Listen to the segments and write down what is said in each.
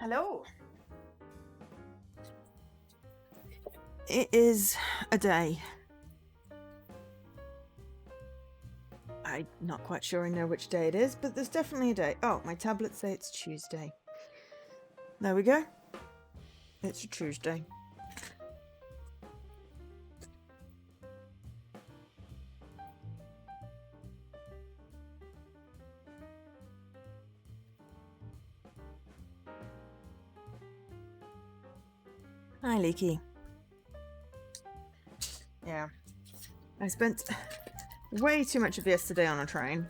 Hello. It is a day. I'm not quite sure I know which day it is, but there's definitely a day. Oh, my tablets say it's Tuesday. There we go. It's a Tuesday. Hi, Leaky. Yeah. I spent way too much of yesterday on a train.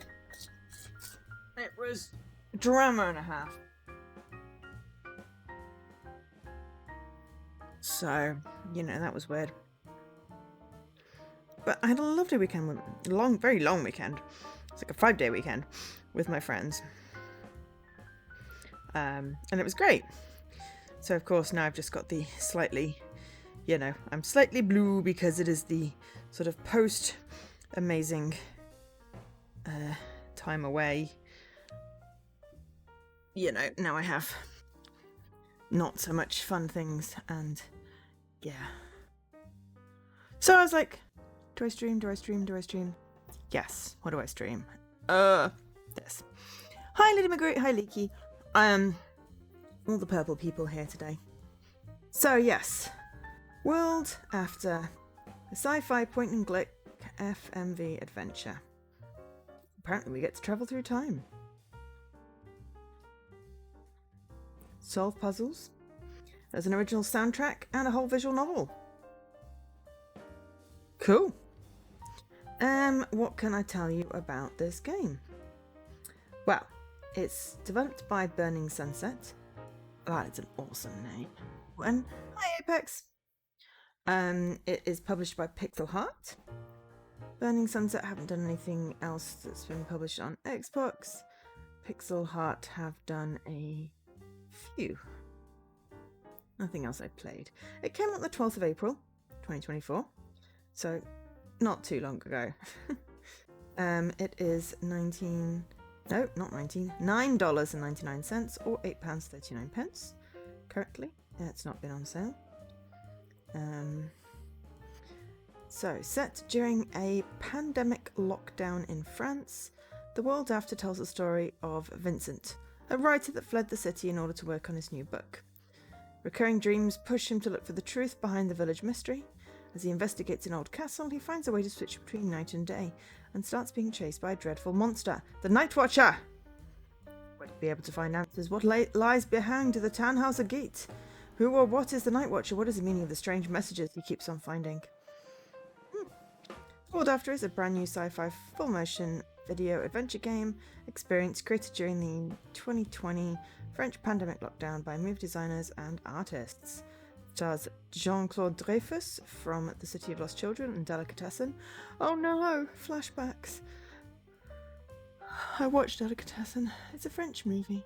It was a drama and a half. So, that was weird. But I had a lovely weekend, very long weekend. It's like a 5-day weekend with my friends. And it was great. So, of course, now I've just got the slightly, I'm slightly blue because it is the sort of post-amazing time away. Now I have not so much fun things and, yeah. So I was like, do I stream? Yes. What do I stream? This. Hi, Lady Marguerite. Hi, Leaky. All the purple people here today. So, yes. World after a sci-fi point-and-click FMV adventure. Apparently we get to travel through time. Solve puzzles. There's an original soundtrack and a whole visual novel. Cool. What can I tell you about this game? Well, it's developed by Burning Sunset. That is an awesome name. And hi, Apex. It is published by Pixel Heart. Burning Sunset haven't done anything else that's been published on Xbox. Pixel Heart have done a few. Nothing else I've played. It came out the 12th of April, 2024. So, not too long ago. It is $9.99 or £8.39 currently. It's not been on sale. So, set during a pandemic lockdown in France, the world after tells the story of Vincent, a writer that fled the city in order to work on his new book. Recurring dreams push him to look for the truth behind the village mystery. As he investigates an old castle, he finds a way to switch between night and day, and starts being chased by a dreadful monster, the Night Watcher! Would he be able to find answers? What lies behind the Tannhauser Gate? Who or what is the Night Watcher? What is the meaning of the strange messages he keeps on finding? World After is a brand new sci-fi full-motion video adventure game experience created during the 2020 French pandemic lockdown by movie designers and artists. Stars Jean-Claude Dreyfus from The City of Lost Children and Delicatessen. Oh no, flashbacks. I watched Delicatessen. It's a French movie.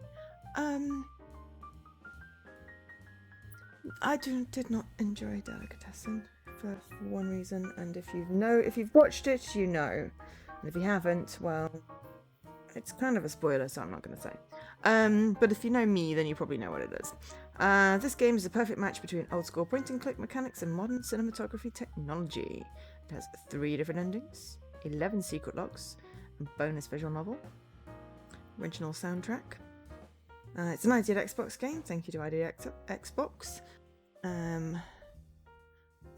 I did not enjoy Delicatessen for one reason, and if you've watched it, you know. And if you haven't, well, it's kind of a spoiler, so I'm not going to say. But if you know me, then you probably know what it is. This game is a perfect match between old school point and click mechanics and modern cinematography technology. It has 3 different endings, 11 secret logs, and bonus visual novel. Original soundtrack. It's an ID Xbox game. Thank you to ID Xbox.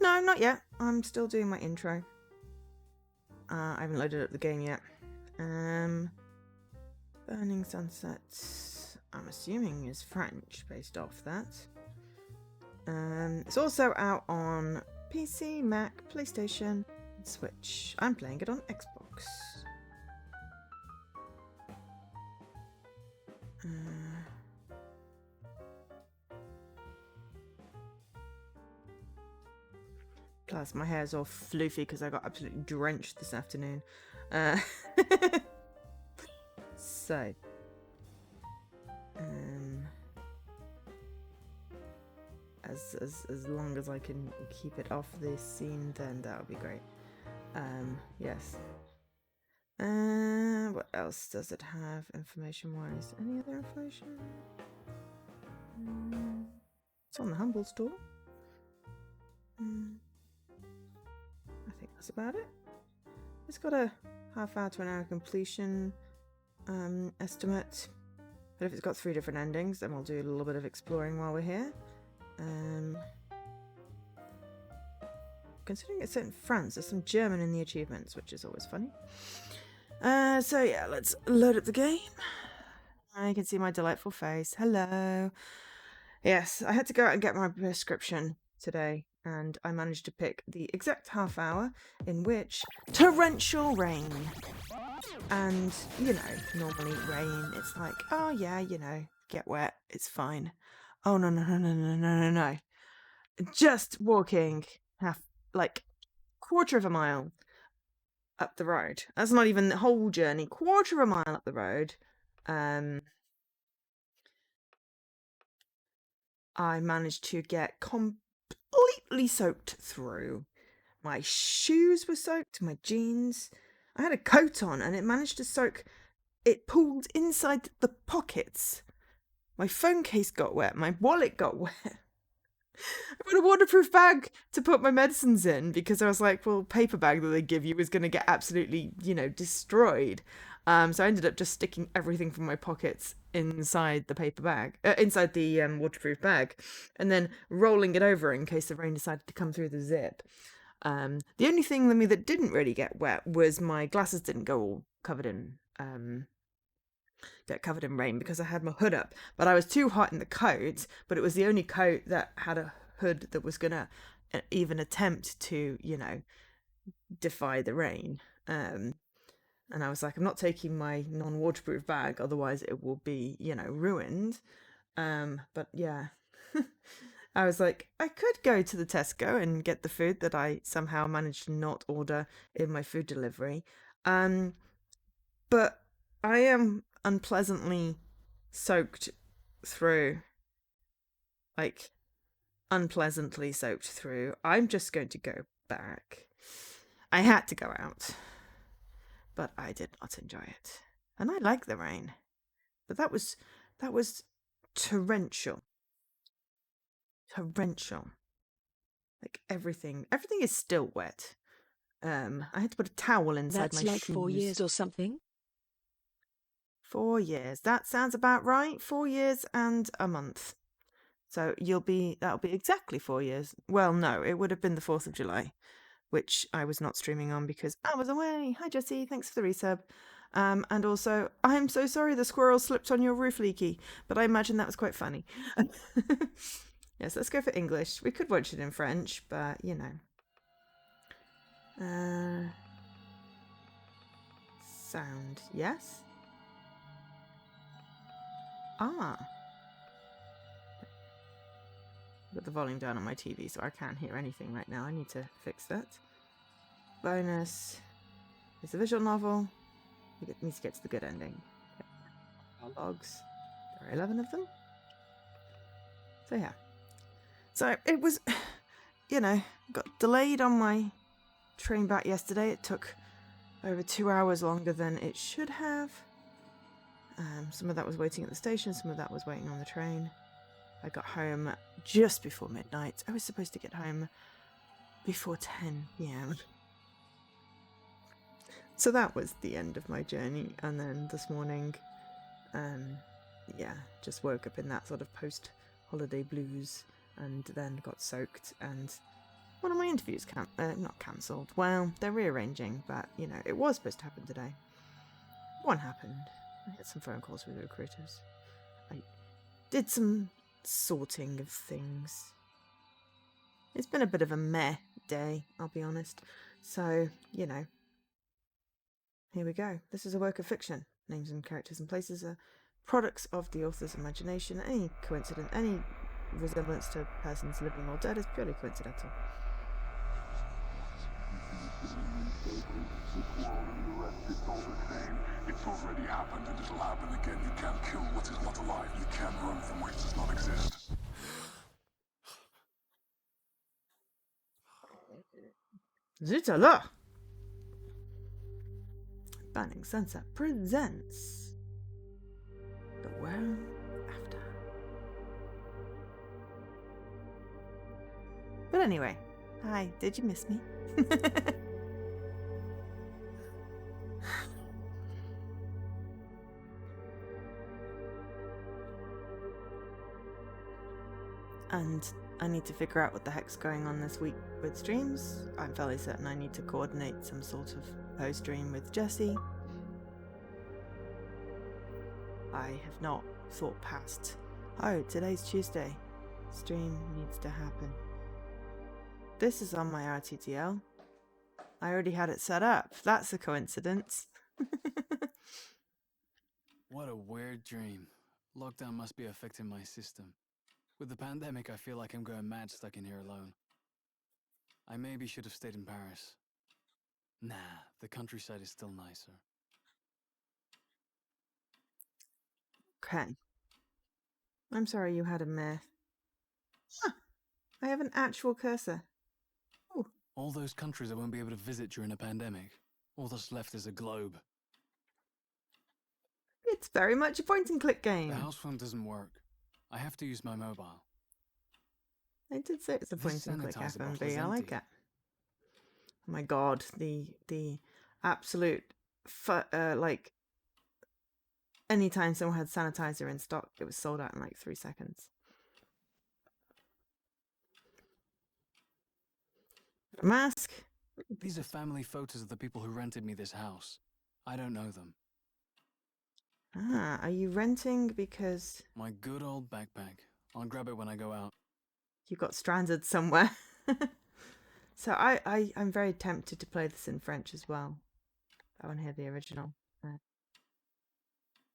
No, not yet. I'm still doing my intro. I haven't loaded up the game yet. Burning Sunset, I'm assuming is French based off that. It's also out on PC, Mac, PlayStation, and Switch. I'm playing it on Xbox. Plus, my hair's all floofy because I got absolutely drenched this afternoon. So, as long as I can keep it off this scene, then that'll be great. Yes. What else does it have information-wise? Any other information? It's on the Humble store. I think that's about it. It's got a half hour to an hour completion estimate. But if it's got 3 different endings, then we'll do a little bit of exploring while we're here. Considering it's set in France, there's some German in the achievements, which is always funny. So yeah, let's load up the game. I can see my delightful face. Hello. Yes, I had to go out and get my prescription today, and I managed to pick the exact half hour in which torrential rain. And, you know, normally rain, it's like, oh yeah, you know, get wet, it's fine. Oh no. Just walking quarter of a mile up the road. That's not even the whole journey, quarter of a mile up the road. I managed to get completely soaked through. My shoes were soaked, my jeans. I had a coat on and it managed to soak. It pooled inside the pockets. My phone case got wet. My wallet got wet. I got a waterproof bag to put my medicines in because I was like, well, paper bag that they give you is going to get absolutely, destroyed. So I ended up just sticking everything from my pockets inside the paper bag, inside the waterproof bag, and then rolling it over in case the rain decided to come through the zip. The only thing with me that didn't really get wet was my glasses didn't go all covered in rain because I had my hood up, but I was too hot in the coat. But it was the only coat that had a hood that was gonna even attempt to, defy the rain. And I was like, I'm not taking my non-waterproof bag, otherwise it will be, ruined. But yeah. I was like, I could go to the Tesco and get the food that I somehow managed to not order in my food delivery. But I am unpleasantly soaked through. Like, unpleasantly soaked through. I'm just going to go back. I had to go out, but I did not enjoy it. And I like the rain. But that was torrential. Like everything is still wet. I had to put a towel inside my shoes. That's like 4 years or something? 4 years. That sounds about right. 4 years and a month. So that'll be exactly 4 years. Well, no, it would have been the 4th of July, which I was not streaming on because I was away. Hi, Jessie. Thanks for the resub. And also, I'm so sorry the squirrel slipped on your roof, Leaky, but I imagine that was quite funny. Yes, let's go for English. We could watch it in French, but, sound, yes? Put the volume down on my TV so I can't hear anything right now. I need to fix that. Bonus. It's a visual novel. We need to get to the good ending. Logs. There are 11 of them. So yeah. So it was, got delayed on my train back yesterday. It took over 2 hours longer than it should have. Some of that was waiting at the station, some of that was waiting on the train. I got home just before midnight. I was supposed to get home before 10 p.m. So that was the end of my journey. And then this morning, just woke up in that sort of post-holiday blues and then got soaked. And one of my interviews not cancelled. Well, they're rearranging, but, it was supposed to happen today. One happened. I had some phone calls with the recruiters. I did some sorting of things. It's been a bit of a meh day, I'll be honest. So, here we go. This is a work of fiction. Names and characters and places are products of the author's imagination. Any resemblance to persons living or dead is purely coincidental. It's already happened and it'll happen again. You can't kill what is not alive. You can't run from what does not exist. Zut alors! Burning Sunset presents The World After. But anyway, hi, did you miss me? And I need to figure out what the heck's going on this week with streams. I'm fairly certain I need to coordinate some sort of post stream with Jessie. I have not thought past, oh, today's Tuesday. Stream needs to happen. This is on my RTTL. I already had it set up. That's a coincidence. What a weird dream. Lockdown must be affecting my system. With the pandemic, I feel like I'm going mad stuck in here alone. I maybe should have stayed in Paris. Nah, the countryside is still nicer. Okay. I'm sorry you had a myth. Huh. I have an actual cursor. Ooh. All those countries I won't be able to visit during a pandemic. All that's left is a globe. It's very much a point and click game. The house phone doesn't work. I have to use my mobile. I did say it's a point and click sanitizer bottle FMV. is I like empty. it. Oh my god, the absolute like anytime someone had sanitizer in stock, it was sold out in like 3 seconds. A mask. These are family photos of the people who rented me this house. I don't know them. Ah, are you renting because My good old backpack. I'll grab it when I go out. you got stranded somewhere? So I'm very tempted to play this in French as well. I want to hear the original.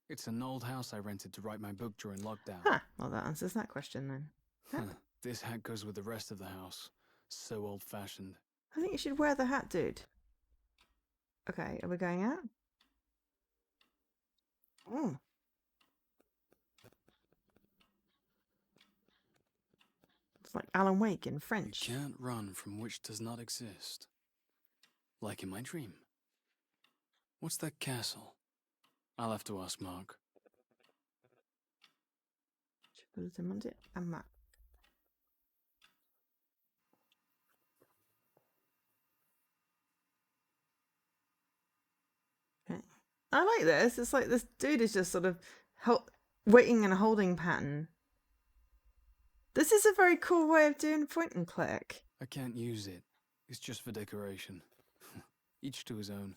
It's an old house I rented to write my book during lockdown. Huh, well that answers that question then. Huh. This hat goes with the rest of the house. So old-fashioned. I think you should wear the hat, dude. Okay, are we going out? Oh. It's like Alan Wake in French. You can't run from which does not exist. Like in my dream. What's that castle? I'll have to ask Mark. Okay. I like this. It's like this dude is just sort of waiting in a holding pattern. This is a very cool way of doing point and click. I can't use it. It's just for decoration. Each to his own.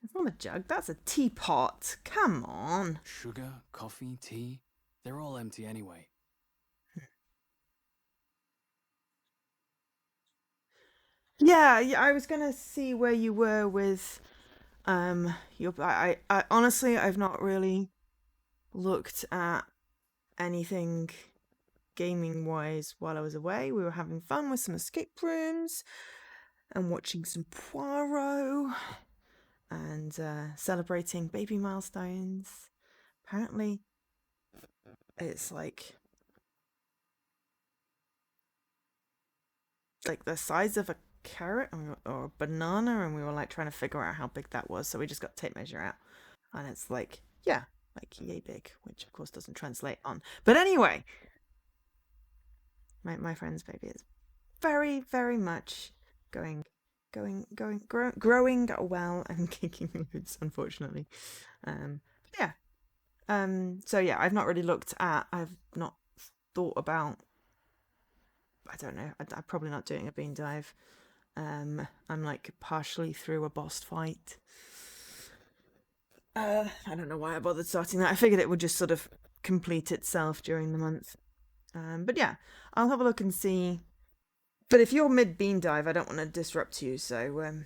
It's not a jug, that's a teapot. Come on. Sugar, coffee, tea, they're all empty anyway. Yeah, I was gonna see where you were with your I honestly I've not really looked at anything gaming wise while I was away. We were having fun with some escape rooms and watching some Poirot and celebrating baby milestones. Apparently it's like the size of a carrot or a banana, and we were like trying to figure out how big that was, so we just got tape measure out, and it's like, yeah, like yay big, which of course doesn't translate on. But anyway, my friend's baby is very, very much growing well and kicking loads, unfortunately. Yeah. So yeah, I've not really looked at. I've not thought about. I don't know. I'm probably not doing a bean dive. I'm like partially through a boss fight. I don't know why I bothered starting that. I figured it would just sort of complete itself during the month. But yeah, I'll have a look and see. But if you're mid bean dive, I don't want to disrupt you, so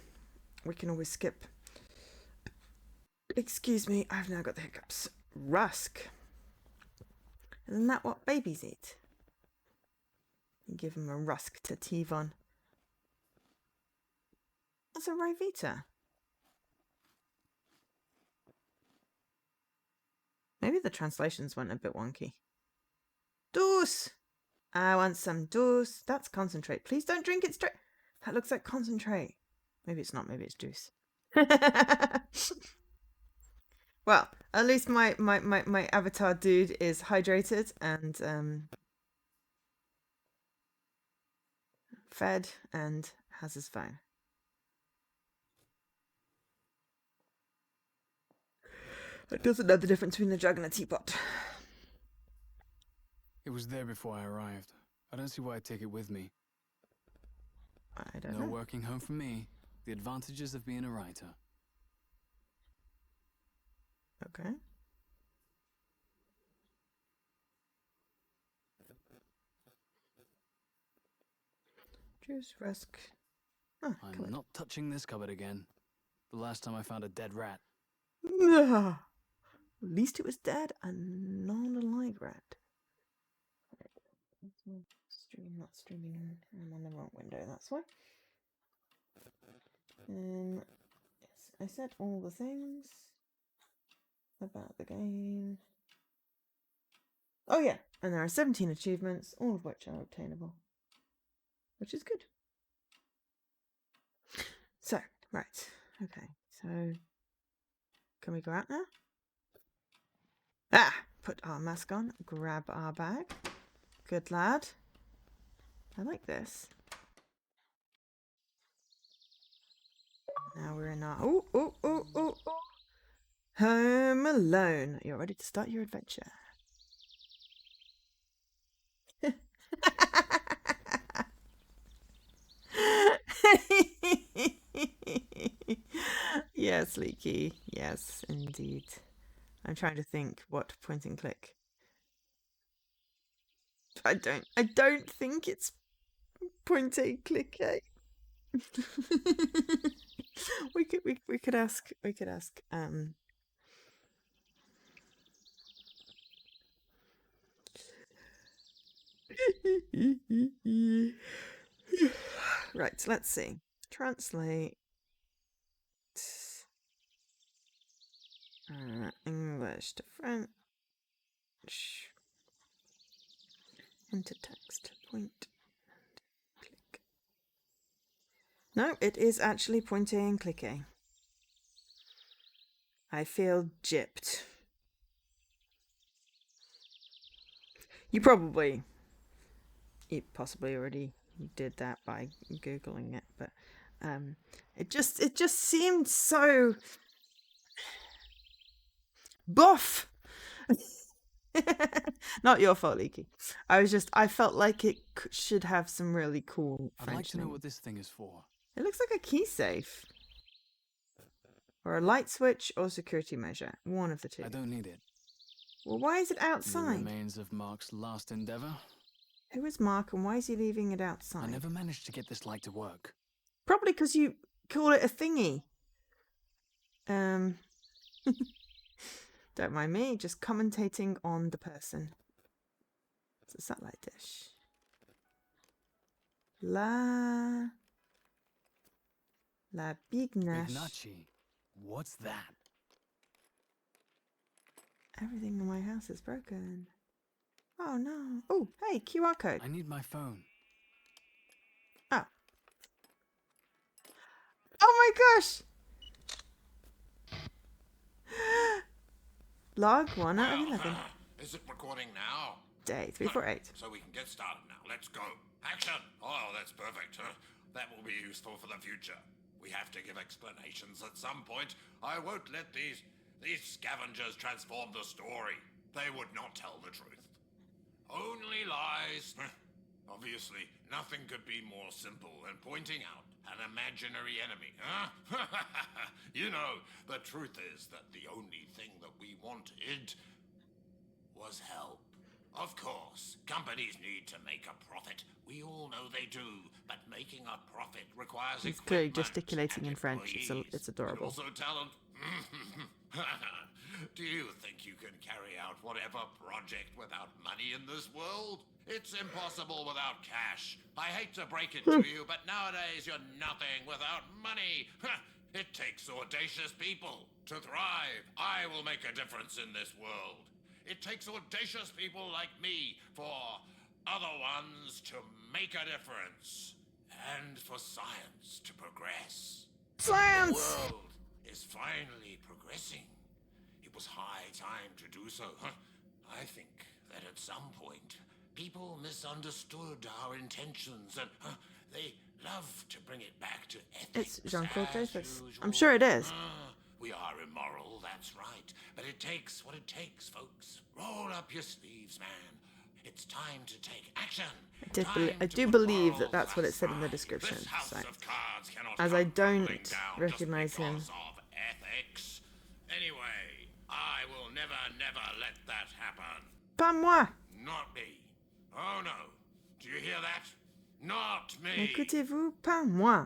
we can always skip. Excuse me, I've now got the hiccups. Rusk. Isn't that what babies eat? You give them a rusk to Tivon. That's a Ryvita. Maybe the translations went a bit wonky. Douce! I want some douce. That's concentrate. Please don't drink it straight. That looks like concentrate. Maybe it's not. Maybe it's juice. Well, at least my avatar dude is hydrated and fed and has his phone. It doesn't know the difference between a jug and a teapot. It was there before I arrived. I don't see why I'd take it with me. I don't No know. working home for me. The advantages of being a writer. Okay. Juice, rusk. Oh, I'm not touching this cupboard again. The last time I found a dead rat. At least it was dead and not a live rat. Stream, not streaming. I'm on the wrong window, that's why. Yes, I said all the things about the game. Oh yeah, and there are 17 achievements, all of which are obtainable, which is good. So, right, okay, so can we go out now? Put our mask on, grab our bag. Good lad. I like this. Now we're in our Home Alone. You're ready to start your adventure. Yes, Leaky. Yes, indeed. I'm trying to think what point and click. I don't think it's point and click. we could ask right, let's see. Translate English to French. Enter text. Point and click. No, it is actually pointing and clicking. I feel gypped. You possibly already did that by Googling it, but it just seemed so buff. Not your fault, Leaky. I felt like it should have some really cool I'd French like to know names. what this thing is for. It looks like a key safe. Or a light switch or security measure. One of the two. I don't need it. Well, why is it The outside? remains of Mark's last endeavor. Who is Mark and why is he leaving it outside? I never managed to get this light to work. Probably because you call it a thingy. Don't mind me, just commentating on the person. It's a satellite dish. La Bignash. Ignaci. What's that? Everything in my house is broken. Oh no. Oh, hey, QR code. I need my phone. Oh. Oh my gosh! Log 1 out of 11. Is it recording now? Day 348. So we can get started now. Let's go. Action! Oh, that's perfect. That will be useful for the future. We have to give explanations at some point. I won't let these scavengers transform the story. They would not tell the truth. Only lies. Obviously, nothing could be more simple than pointing out an imaginary enemy, huh? You know, the truth is that the only thing that we wanted was help. Of course, companies need to make a profit. We all know they do, but making a profit requires He's clearly equipment gesticulating and in French. It's employees, adorable. and also talent. Do you think you can carry out whatever project without money in this world? It's impossible without cash. I hate to break it to you, but nowadays you're nothing without money. It takes audacious people to thrive. I will make a difference in this world. It takes audacious people like me for other ones to make a difference. And for science to progress. Science! The world is finally progressing. It was high time to do so. I think that at some point, people misunderstood our intentions and They love to bring it back to ethics. It's Jean-Claude as Davis. usual. I'm sure it is. We are immoral, that's right. But it takes what it takes, folks. Roll up your sleeves, man. It's time to take action. I do believe that that's what it said in the description. This house So, of cards cannot as come I don't crumbling down recognize just him. because of ethics. Anyway, I will never let that happen. Pas moi. Not me. Oh no. Do you hear that? Not me. Écoutez-vous, pas moi.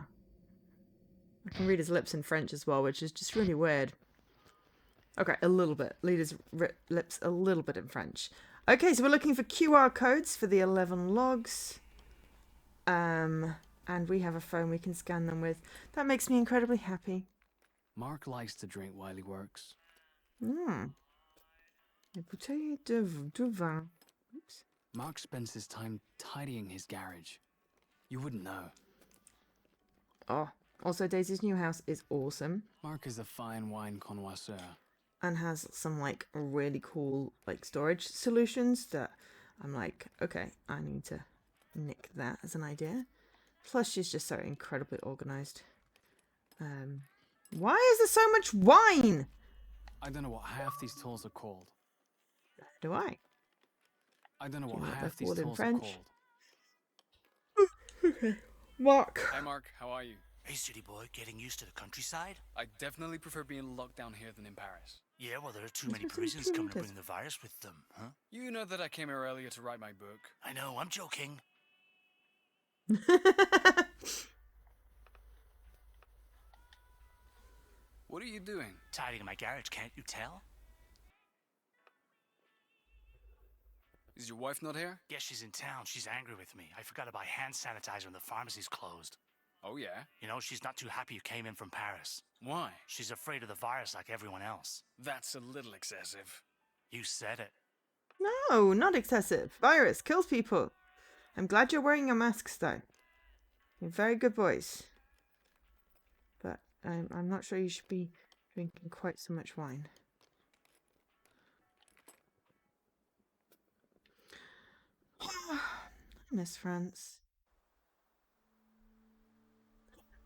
I can read his lips in French as well, which is just really weird. Okay, a little bit. Read his lips a little bit in French. Okay, so we're looking for QR codes for the 11 logs. And we have a phone we can scan them with. That makes me incredibly happy. Mark likes to drink while he works. Une bouteille de vin. Oops. Mark spends his time tidying his garage. You wouldn't know. Oh, also Daisy's new house is awesome Mark is a fine wine connoisseur. and has some like really cool like storage solutions that I'm like, okay, I need to nick that as an idea. Plus, she's just so incredibly organized. Why is there so much wine? I don't know what half these tools are called. Do I? I don't know Do what you know what half they're these called in tools are French? called. Mark. Hi Mark, how are you? Hey, city boy, getting used to the countryside? I definitely prefer being locked down here than in Paris. Yeah, well, there are too many Just Parisians listen to coming to this. bring the virus with them, huh? You know that I came here earlier to write my book. I know, I'm joking. What are you doing? Tidying my garage, can't you tell? Is your wife not here? Yes, she's in town. She's angry with me. I forgot to buy hand sanitizer and the pharmacy's closed. Oh yeah? You know, she's not too happy you came in from Paris. Why? She's afraid of the virus like everyone else. That's a little excessive. You said it. No, not excessive. Virus kills people. I'm glad you're wearing your masks though. You're very good boys. But I'm not sure you should be drinking quite so much wine. I miss France.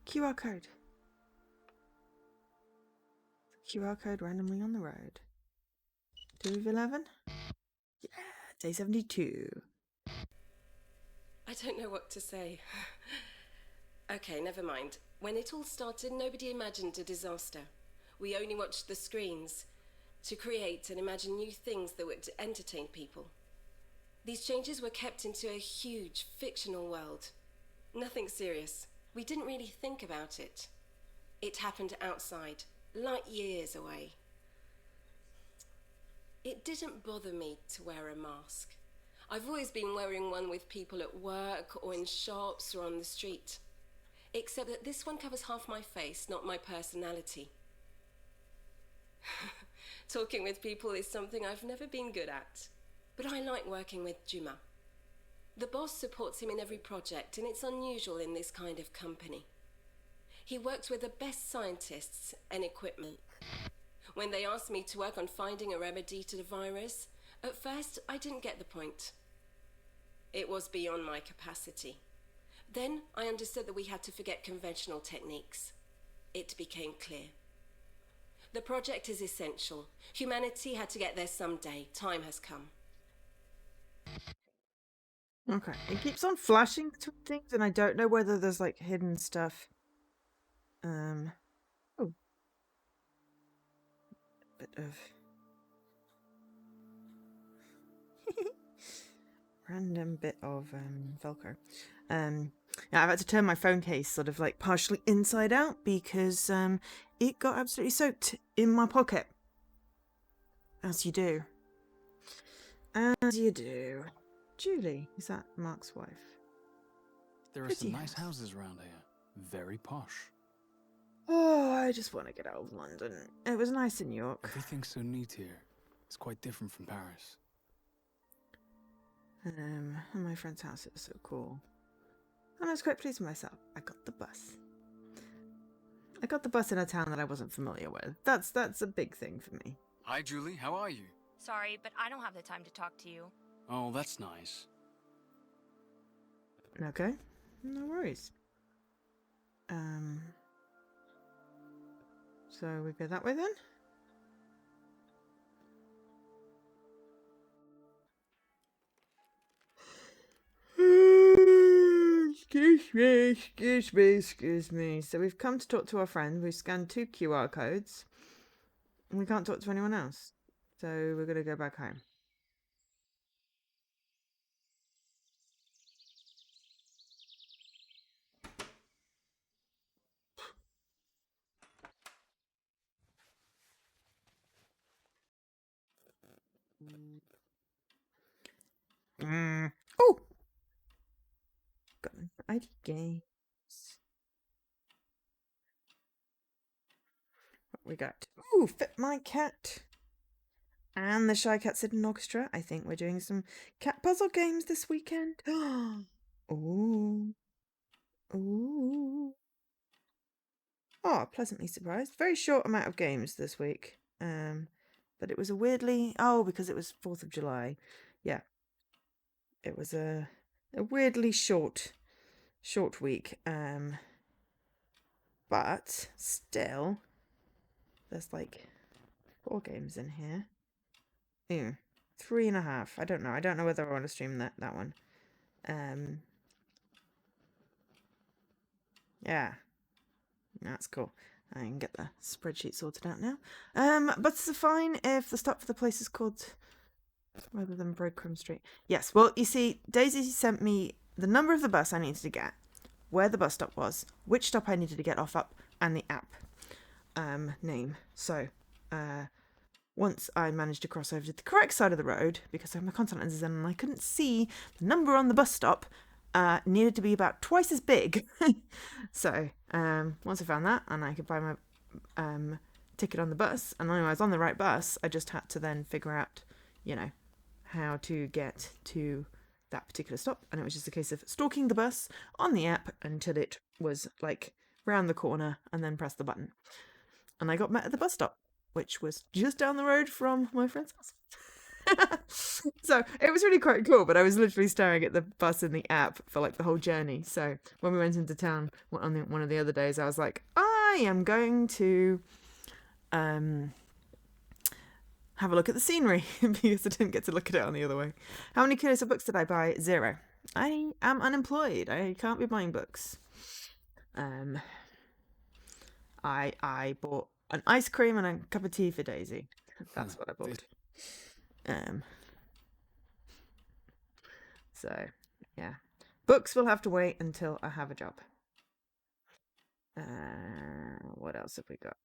QR code. QR code randomly on the road. 2 of 11? Yeah, day 72. I don't know what to say. Okay, never mind. When it all started, nobody imagined a disaster. We only watched the screens to create and imagine new things that would entertain people. These changes were kept into a huge fictional world. Nothing serious. We didn't really think about it. It happened outside, light years away. It didn't bother me to wear a mask. I've always been wearing one with people at work or in shops or on the street. Except that this one covers half my face, not my personality. Talking with people is something I've never been good at. But I like working with Juma. The boss supports him in every project, and it's unusual in this kind of company. He works with the best scientists and equipment. When they asked me to work on finding a remedy to the virus, at first I didn't get the point. It was beyond my capacity. Then I understood that we had to forget conventional techniques. It became clear. The project is essential. Humanity had to get there someday. Time has come. Okay, it keeps on flashing between things, and I don't know whether there's like hidden stuff. Oh, bit of random bit of Velcro. Yeah, I've had to turn my phone case sort of like partially inside out because it got absolutely soaked in my pocket. As you do. As you do. Julie, is that Mark's wife? There are Pretty some nice house. houses around here. Very posh. Oh, I just want to get out of London. It was nice in New York. Everything's so neat here. It's quite different from Paris. And my friend's house is so cool. And I was quite pleased with myself. I got the bus. I got the bus in a town that I wasn't familiar with. That's a big thing for me. Hi Julie, how are you? Sorry, but I don't have the time to talk to you. Oh, that's nice. Okay. No worries. So we go that way then? Excuse me. So we've come to talk to our friend. We've scanned 2 QR codes. And we can't talk to anyone else. So we're going to go back home. Oh! Got an ID games. What we got? Ooh, Fit My Cat. And the Shy Cat Sitting Orchestra. I think we're doing some cat puzzle games this weekend. Ooh. Ooh. Oh, pleasantly surprised. Very short amount of games this week. But it was a weirdly... Oh, because it was 4th of July. Yeah. It was a weirdly short week. But still, there's like 4 games in here. Ew. 3.5. I don't know. I don't know whether I want to stream that one. Yeah. That's cool. I can get the spreadsheet sorted out now. But it's fine if the stop for the place is called rather than Breadcrumb Street. Yes, well, you see, Daisy sent me the number of the bus I needed to get, where the bus stop was, which stop I needed to get off up, and the app name. So, once I managed to cross over to the correct side of the road, because I have my contact lenses in and I couldn't see the number on the bus stop, needed to be about twice as big. So, once I found that and I could buy my ticket on the bus, and when I was on the right bus, I just had to then figure out, how to get to that particular stop. And it was just a case of stalking the bus on the app until it was like round the corner and then press the button. And I got met at the bus stop, which was just down the road from my friend's house. So it was really quite cool, but I was literally staring at the bus in the app for like the whole journey. So when we went into town on one of the other days, I was like, I am going to have a look at the scenery because I didn't get to look at it on the other way. How many kilos of books did I buy? 0. I am unemployed. I can't be buying books. I bought an ice cream and a cup of tea for Daisy. That's what I bought. So, yeah. Books will have to wait until I have a job. What else have we got?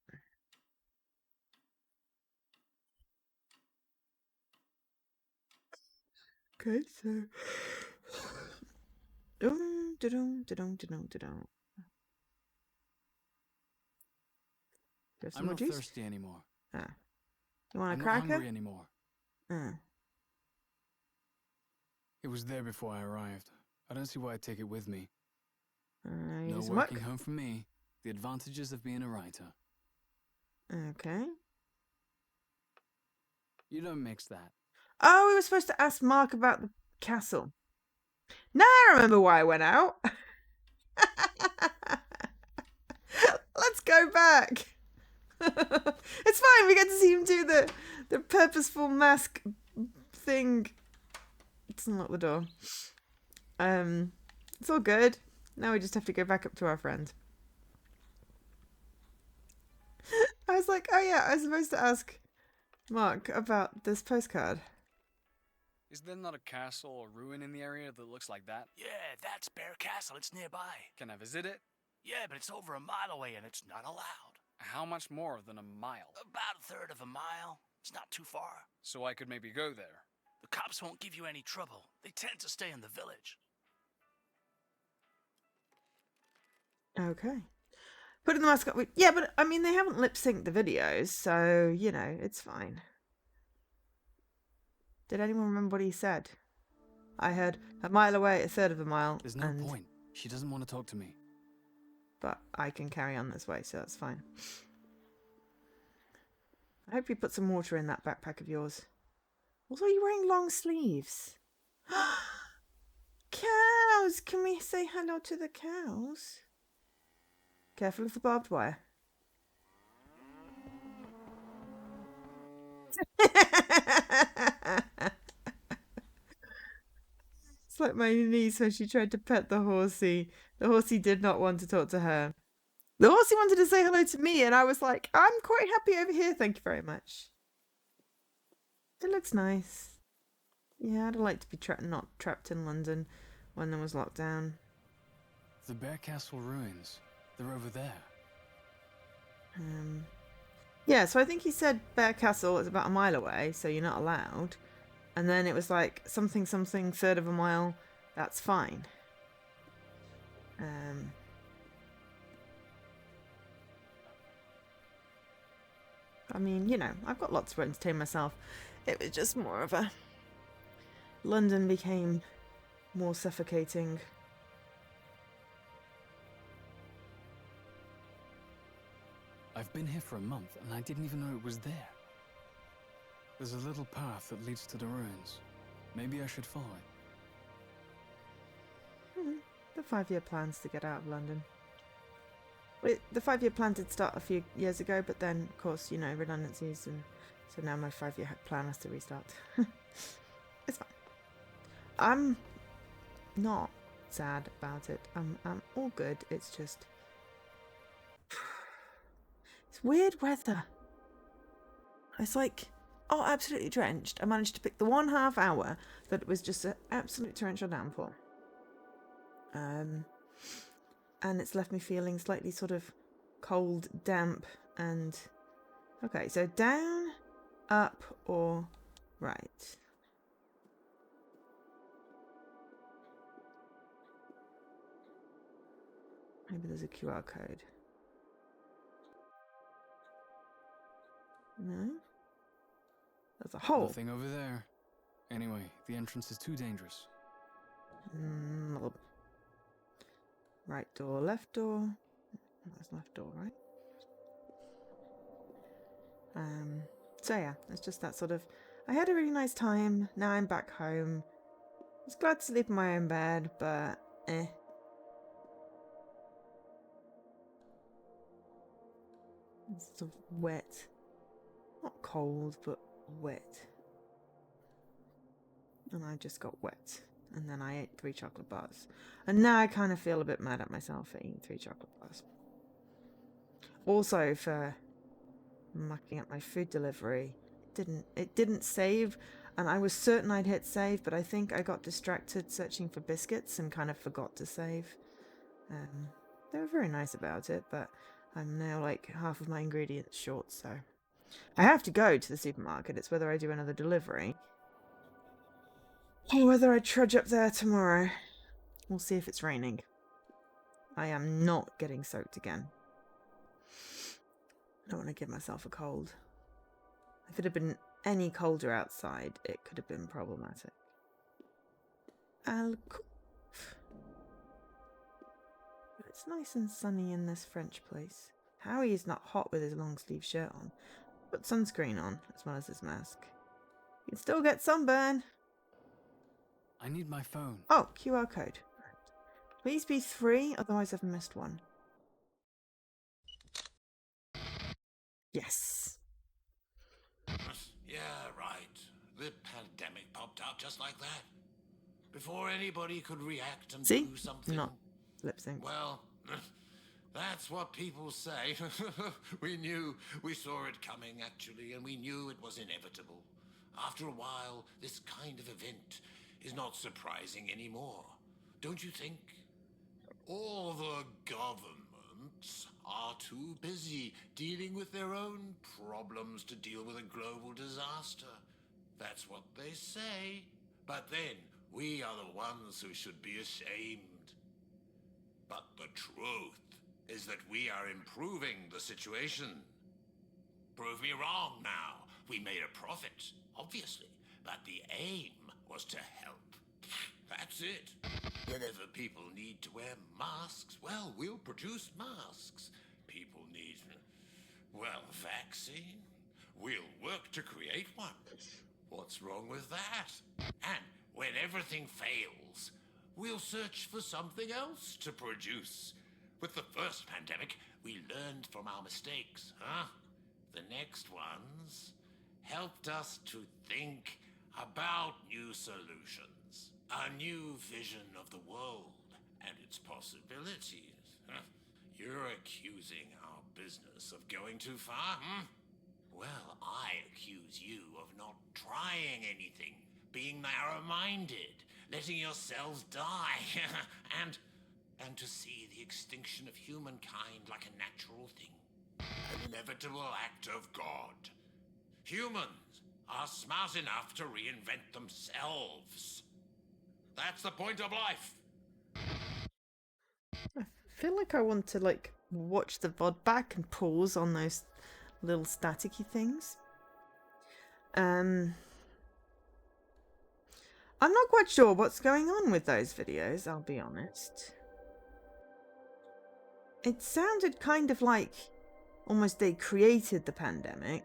Okay, so... I'm not thirsty anymore. You want a I'm cracker? not hungry anymore. It was there before I arrived. I don't see why I'd take it with me. No working home for me. The advantages of being a writer. Okay. You don't mix that. Oh, we were supposed to ask Mark about the castle. Now I remember why I went out. Let's go back. It's fine. We get to see him do the purposeful mask thing. It's unlock the door. It's all good. Now we just have to go back up to our friend. I was like, oh yeah, I was supposed to ask Mark about this postcard. Is there not a castle or ruin in the area that looks like that? Yeah, that's Bear Castle. It's nearby. Can I visit it? Yeah, but it's over a mile away and it's not allowed. How much more than a mile? About a third of a mile. It's not too far. So I could maybe go there. The cops won't give you any trouble. They tend to stay in the village. Okay. Putting the mask up. Yeah, but I mean, they haven't lip synced the videos, so, it's fine. Did anyone remember what he said? I heard a mile away, a third of a mile. There's no point. She doesn't want to talk to me. But I can carry on this way, so that's fine. I hope you put some water in that backpack of yours. Also, are you wearing long sleeves? Cows! Can we me say hello to the cows. Careful of the barbed wire. It's like my niece when she tried to pet the horsey. The horsey did not want to talk to her. The horsey wanted to say hello to me, and I was like, I'm quite happy over here, thank you very much. It looks nice. Yeah, I'd like to be not trapped in London when there was lockdown. The Bear Castle ruins. They're over there. Yeah, so I think he said Bear Castle is about a mile away, so you're not allowed. And then it was like something, third of a mile, that's fine. I mean, you know, I've got lots to entertain myself. It was just more of a... London became more suffocating. I've been here for a month, and I didn't even know it was there. There's a little path that leads to the ruins. Maybe I should follow it. The 5-year plan's to get out of London. The 5-year plan did start a few years ago, but then, of course, you know, redundancies, and so now my 5-year plan has to restart. It's fine. I'm not sad about it. I'm all good. It's just... It's weird weather. It's like... Oh, absolutely drenched. I managed to pick the 1/2 hour that was just an absolute torrential downpour. And it's left me feeling slightly sort of cold, damp, and... Okay, so down, up, or right. Maybe there's a QR code. No? There's a hole. Nothing over there. Anyway, the entrance is too dangerous. Right door, left door. That's left door, right? So yeah, it's just that sort of... I had a really nice time. Now I'm back home. I was glad to sleep in my own bed, but eh. It's sort of wet. Not cold, but wet. And I just got wet. And then I ate 3 chocolate bars. And now I kind of feel a bit mad at myself for eating 3 chocolate bars. Also for mucking up my food delivery. It didn't save, and I was certain I'd hit save, but I think I got distracted searching for biscuits and kind of forgot to save. They were very nice about it, but I'm now like half of my ingredients short, so I have to go to the supermarket. It's whether I do another delivery or whether I trudge up there tomorrow. We'll see if it's raining. I am not getting soaked again. I don't want to give myself a cold. If it had been any colder outside, it could have been problematic. It's nice and sunny in this French place. Howie is not hot with his long sleeve shirt on. Put sunscreen on, as well as his mask. You can still get sunburn. I need my phone. Oh, QR code. Please be 3, otherwise I've missed one. Yes. Yeah, right. The pandemic popped out just like that. Before anybody could react and See? do something. Not lip sync. Well, that's what people say. We saw it coming, actually, and we knew it was inevitable. After a while, this kind of event is not surprising anymore. Don't you think? All the governments are too busy dealing with their own problems to deal with a global disaster. That's what they say. But then, we are the ones who should be ashamed. But the truth is that we are improving the situation. Prove me wrong now. We made a profit, obviously, but the aim was to help. That's it. Whenever people need to wear masks, well, we'll produce masks. People need, well, vaccine. We'll work to create one. What's wrong with that? And when everything fails, we'll search for something else to produce. With the first pandemic, we learned from our mistakes, huh? The next ones helped us to think about new solutions, a new vision of the world and its possibilities. Huh? You're accusing our business of going too far, hmm? Well, I accuse you of not trying anything, being narrow-minded, letting yourselves die, and to see the extinction of humankind like a natural thing. An inevitable act of God. Humans are smart enough to reinvent themselves. That's the point of life. I feel like I want to like watch the VOD back and pause on those little staticky things. I'm not quite sure what's going on with those videos, I'll be honest. It sounded kind of like almost they created the pandemic.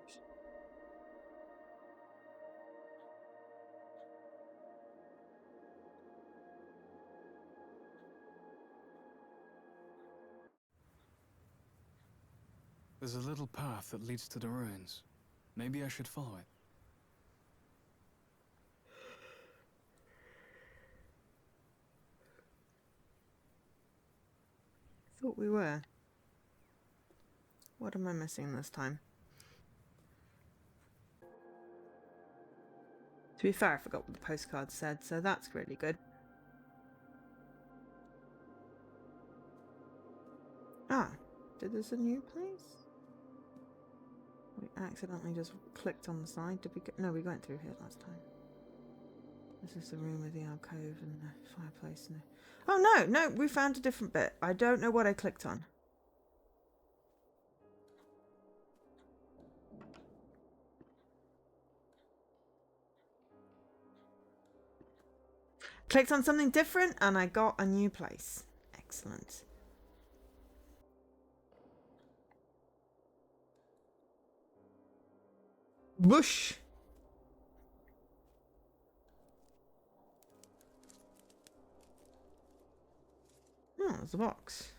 There's a little path that leads to the ruins. Maybe I should follow it. Thought we were. What am I missing this time? To be fair, I forgot what the postcard said, so that's really good. Ah, did this a new place? We accidentally just clicked on the side. Did we go? No, we went through here last time. This is the room with the alcove and the fireplace. And the... Oh no, we found a different bit. I don't know what I clicked on. Clicked on something different and I got a new place. Excellent. Bush. Oh, there's a box.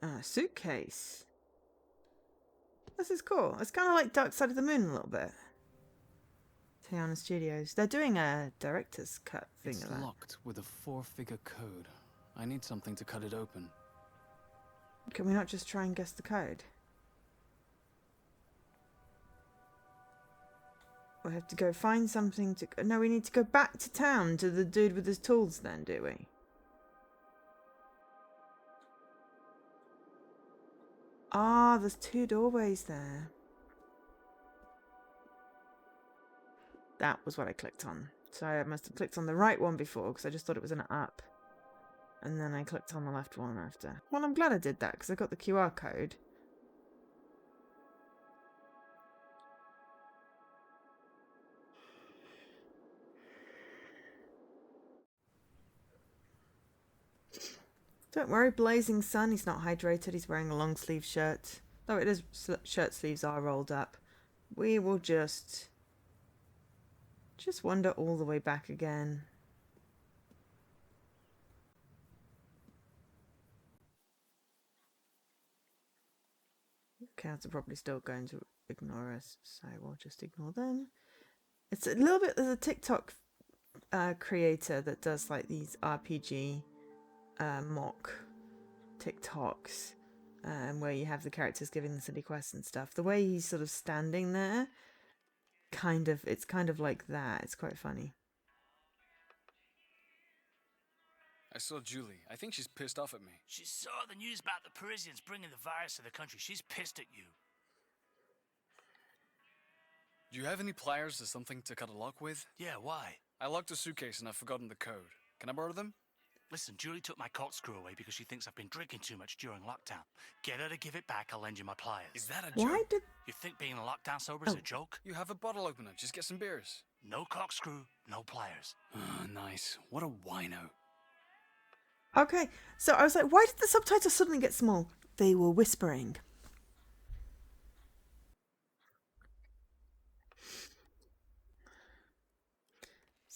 A suitcase. This is cool. It's kind of like Dark Side of the Moon a little bit. Tiana Studios. They're doing a director's cut thing It's of that. locked with a 4-figure code. I need something to cut it open. Can we not just try and guess the code? We have to go find something to... No, we need to go back to town to the dude with his tools then, do we? Ah, there's 2 doorways there. That was what I clicked on. So I must have clicked on the right one before because I just thought it was an up. And then I clicked on the left one after. Well, I'm glad I did that because I got the QR code. Don't worry, blazing sun. He's not hydrated. He's wearing a long sleeve shirt. Though it is, shirt sleeves are rolled up. We will just wander all the way back again. Cats are probably still going to ignore us, so we'll just ignore them. It's a little bit... There's a TikTok creator that does like these RPG mock TikToks where you have the characters giving the silly quests and stuff. The way he's sort of standing there, it's kind of like that. It's quite funny. I saw Julie. I think she's pissed off at me. She saw the news about the Parisians bringing the virus to the country. She's pissed at you. Do you have any pliers or something to cut a lock with? Yeah, why? I locked a suitcase and I've forgotten the code. Can I borrow them? Listen, Julie took my corkscrew away because she thinks I've been drinking too much during lockdown. Get her to give it back, I'll lend you my pliers. Is that a joke? Why did... You think being in lockdown sober is a joke? You have a bottle opener. Just get some beers. No corkscrew, no pliers. Nice. What a wino. Okay, so I was like, why did the subtitles suddenly get small? They were whispering.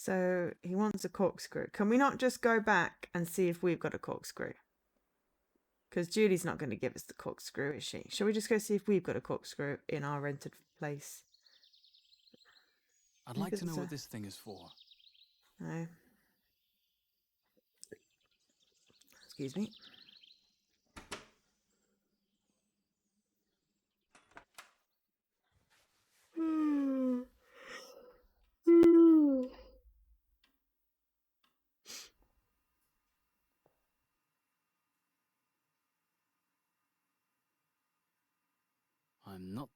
So he wants a corkscrew. Can we not just go back and see if we've got a corkscrew? Because Julie's not going to give us the corkscrew, is she? Shall we just go see if we've got a corkscrew in our rented place? I'd like to know what this thing is for. No. Excuse me. I'm not...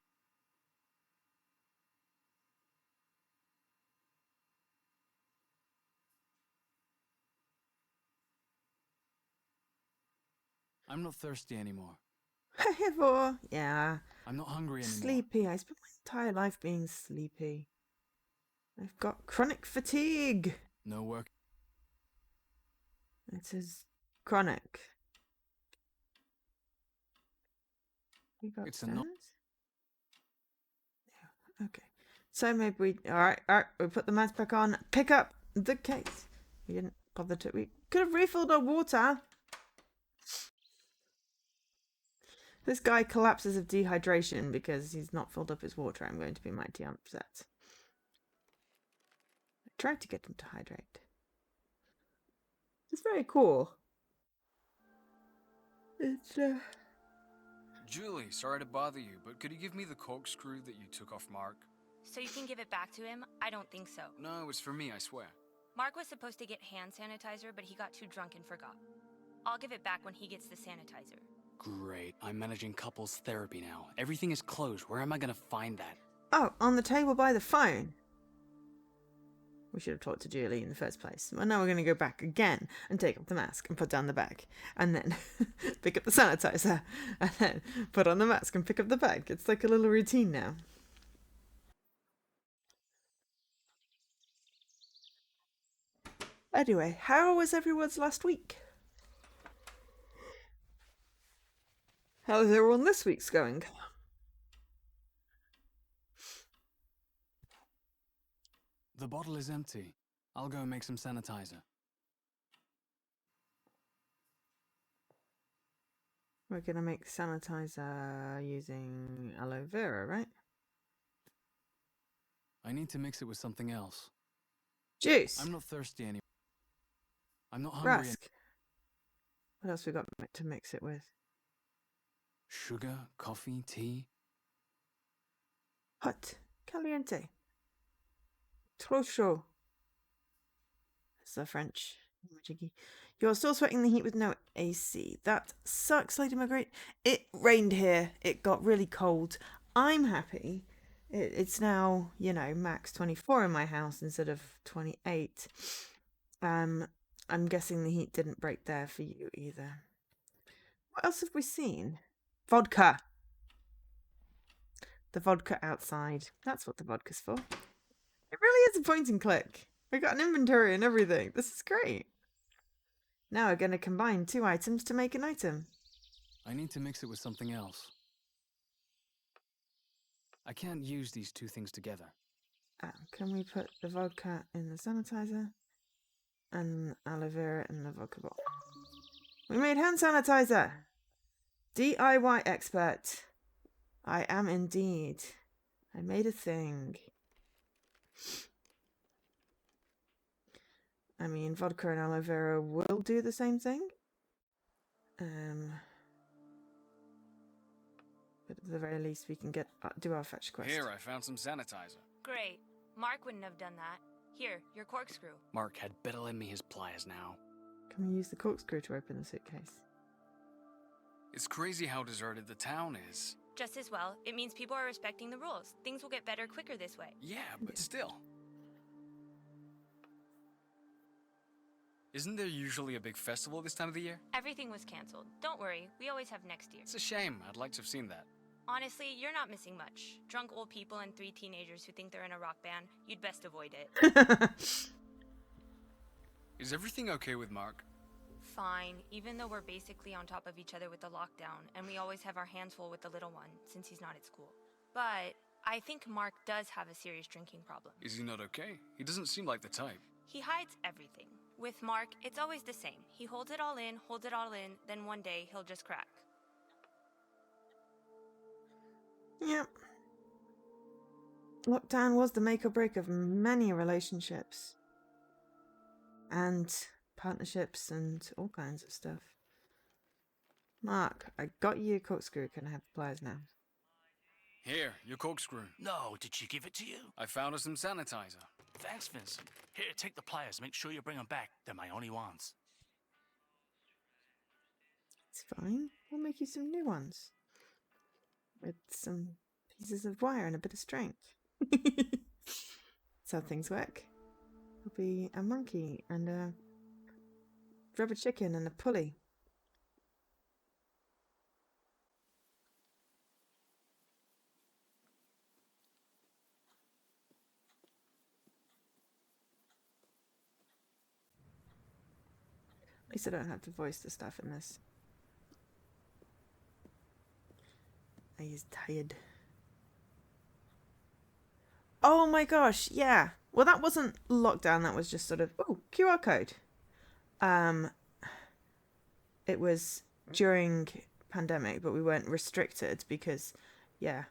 I'm not thirsty anymore. Herbivore. Yeah. I'm not hungry anymore. Sleepy. I spent my entire life being sleepy. I've got chronic fatigue. No work. It is chronic. We got It's a stairs? no- Yeah, okay. So maybe we... Alright, we put the mask back on. Pick up the case. We didn't bother to... We could have refilled our water. This guy collapses of dehydration because he's not filled up his water. I'm going to be mighty upset. I tried to get him to hydrate. It's very cool. It's, Julie, sorry to bother you, but could you give me the corkscrew that you took off Mark? So you can give it back to him? I don't think so. No, it's for me, I swear. Mark was supposed to get hand sanitizer, but he got too drunk and forgot. I'll give it back when he gets the sanitizer. Great. I'm managing couples therapy now. Everything is closed. Where am I going to find that? Oh, on the table by the phone. We should have talked to Julie in the first place. Well, now we're going to go back again and take off the mask and put down the bag. And then pick up the sanitizer. And then put on the mask and pick up the bag. It's like a little routine now. Anyway, how was everyone's last week? How's everyone this week's going? The bottle is empty. I'll go make some sanitizer. We're going to make sanitizer using aloe vera, right? I need to mix it with something else. Juice. I'm not thirsty anymore. I'm not hungry. Rusk. What else we got to mix it with? Sugar, coffee, tea. Hot. Caliente. Trop chaud. That's the French. You're still sweating the heat with no AC. That sucks, Lady Marguerite. It rained here. It got really cold. I'm happy. It's now, you know, max 24 in my house instead of 28. I'm guessing the heat didn't break there for you either. What else have we seen? Vodka. The vodka outside. That's what the vodka's for. It really is a point and click. We got an inventory and everything. This is great. Now we're going to combine 2 items to make an item. I need to mix it with something else. I can't use these two things together. Can we put the vodka in the sanitizer and aloe vera in the vodka bottle? We made hand sanitizer! DIY expert. I am indeed. I made a thing. I mean, vodka and aloe vera will do the same thing. But at the very least, we can do our fetch quest. Here, I found some sanitizer. Great. Mark wouldn't have done that. Here, your corkscrew. Mark had better lend me his pliers now. Can we use the corkscrew to open the suitcase? It's crazy how deserted the town is. Just as well. It means people are respecting the rules. Things will get better quicker this way. Yeah, but still. Isn't there usually a big festival this time of the year? Everything was canceled. Don't worry, we always have next year. It's a shame. I'd like to have seen that. Honestly, you're not missing much. Drunk old people and 3 teenagers who think they're in a rock band, you'd best avoid it. Is everything okay with Mark? Fine, even though we're basically on top of each other with the lockdown, and we always have our hands full with the little one, since he's not at school. But I think Mark does have a serious drinking problem. Is he not okay? He doesn't seem like the type. He hides everything. With Mark, it's always the same. He holds it all in, then one day he'll just crack. Yep. Lockdown was the make or break of many relationships. And partnerships and all kinds of stuff. Mark, I got you a corkscrew. Can I have the pliers now? Here, your corkscrew. No, did she give it to you? I found her some sanitizer. Thanks, Vincent. Here, take the pliers. Make sure you bring them back. They're my only ones. It's fine. I'll make you some new ones. With some pieces of wire and a bit of string. That's how things work. There'll be a monkey and a rubber chicken and a pulley. At least I don't have to voice the stuff in this. He's tired. Oh my gosh, yeah. Well, that wasn't lockdown. That was just sort of, oh, QR code. It was during pandemic, but we weren't restricted because, yeah,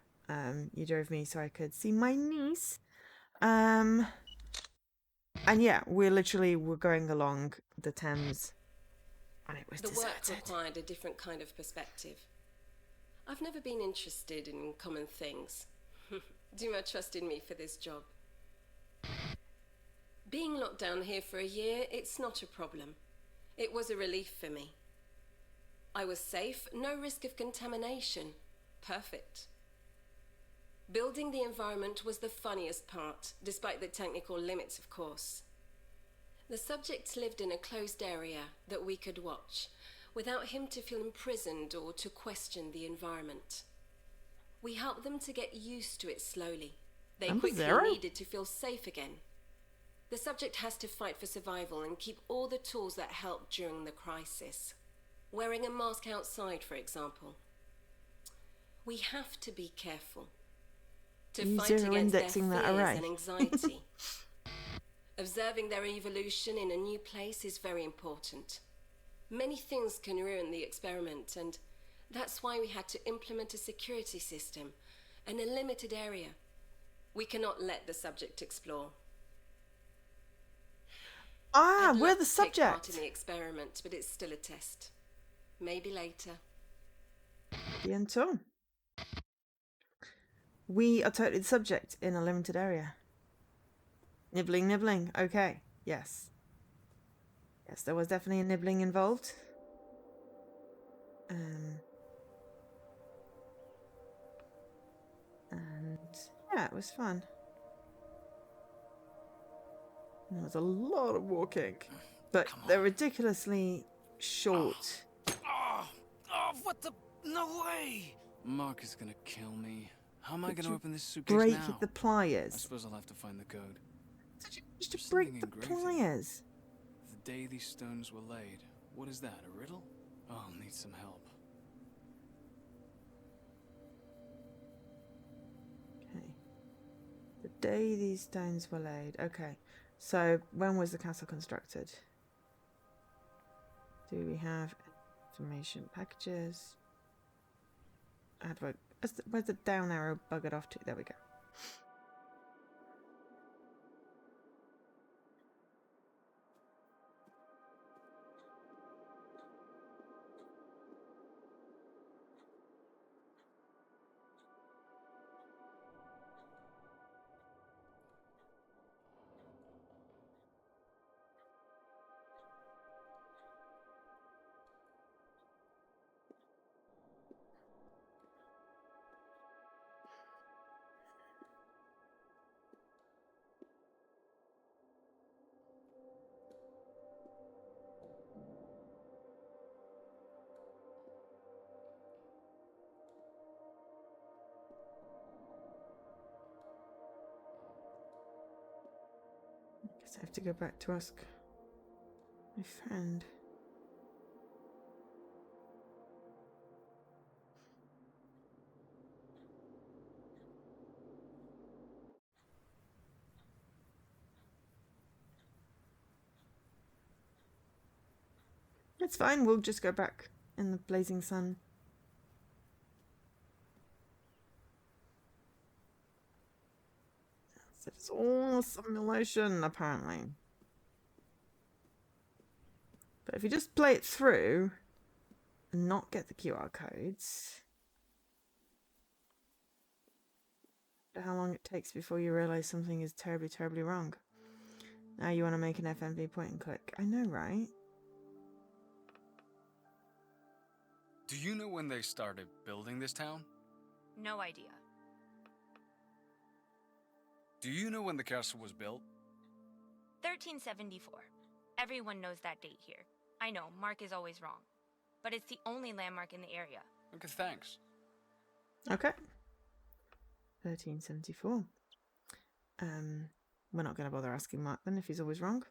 you drove me so I could see my niece. And yeah, we literally were going along the Thames, and it was The deserted. work required a different kind of perspective. I've never been interested in common things. Duma trusted me for this job. Being locked down here for a year, it's not a problem. It was a relief for me. I was safe, no risk of contamination. Perfect. Building the environment was the funniest part, despite the technical limits, of course. The subjects lived in a closed area that we could watch, without him to feel imprisoned or to question the environment. We helped them to get used to it slowly. They quickly needed to feel safe again. The subject has to fight for survival and keep all the tools that helped during the crisis. Wearing a mask outside, for example. We have to be careful. To fight against their fears and anxiety. Observing their evolution in a new place is very important. Many things can ruin the experiment, and that's why we had to implement a security system and a limited area. We cannot let the subject explore. Ah, we're the subject. Take part in the experiment, but it's still a test. Maybe later. Bientôt. We are totally the subject in a limited area. Nibbling, nibbling. Okay. Yes. Yes, there was definitely a nibbling involved. And yeah, it was fun. There was a lot of walking, but they're ridiculously short. Oh, what the? No way! Mark is gonna kill me. How am I Did gonna you open this suitcase break now? the pliers. I suppose I'll have to find the code. Just to break the pliers. The day these stones were laid. What is that, a riddle? Oh, I'll need some help. Okay. The day these stones were laid. Okay. So, when was the castle constructed? Do we have information packages? Advert. Where's the down arrow buggered off to? There we go. I have to go back to ask my friend. It's fine, we'll just go back in the blazing sun. It's all a simulation, apparently. But if you just play it through and not get the QR codes, how long it takes before you realise something is terribly, terribly wrong. Now you want to make an FMV point and click. I know, right? Do you know when they started building this town? No idea. Do you know when the castle was built? 1374. Everyone knows that date here. I know, Mark is always wrong. But it's the only landmark in the area. Okay, thanks. Okay. 1374. We're not going to bother asking Mark then if he's always wrong.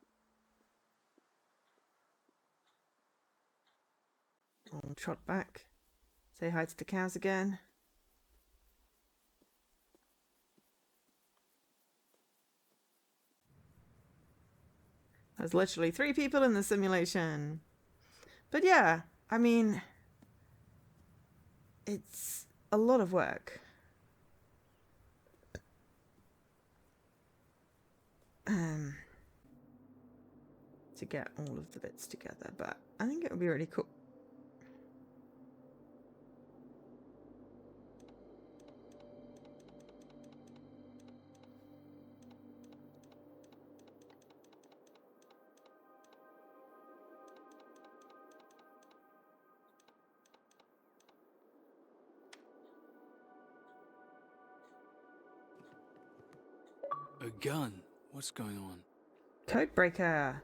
I'll trot back. Say hi to the cows again. There's literally 3 people in the simulation. But yeah, I mean, it's a lot of work. To get all of the bits together, but I think it would be really cool. A gun? What's going on? Codebreaker.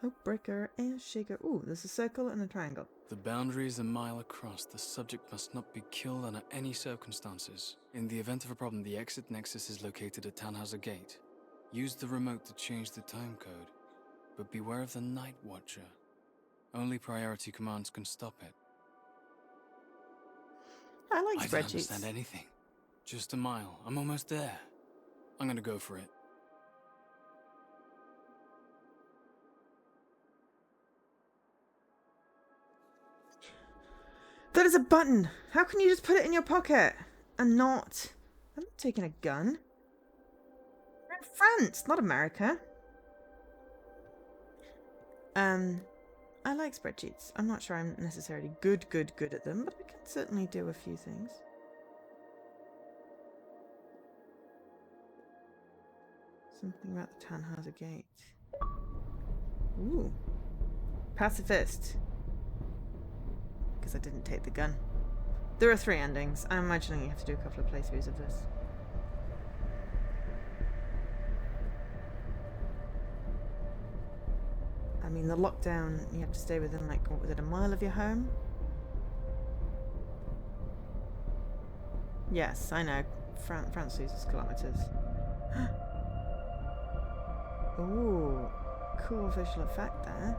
Codebreaker and shaker. Ooh, there's a circle and a triangle. The boundary is a mile across. The subject must not be killed under any circumstances. In the event of a problem, the exit nexus is located at Tannhauser Gate. Use the remote to change the time code. But beware of the Night Watcher. Only priority commands can stop it. I like I spreadsheets. don't understand anything. Just a mile. I'm almost there. I'm gonna go for it. That is a button. How can you just put it in your pocket and not? I'm not taking a gun. We're in France, not America. I like spreadsheets. I'm not sure I'm necessarily good at them, but I can certainly do a few things. Something about the Tannhauser Gate. Ooh. Pacifist. Because I didn't take the gun. There are 3 endings. I'm imagining you have to do a couple of playthroughs of this. I mean, the lockdown, you have to stay within, like, what was it, a mile of your home? Yes, I know. France uses kilometers. Ooh, cool visual effect there.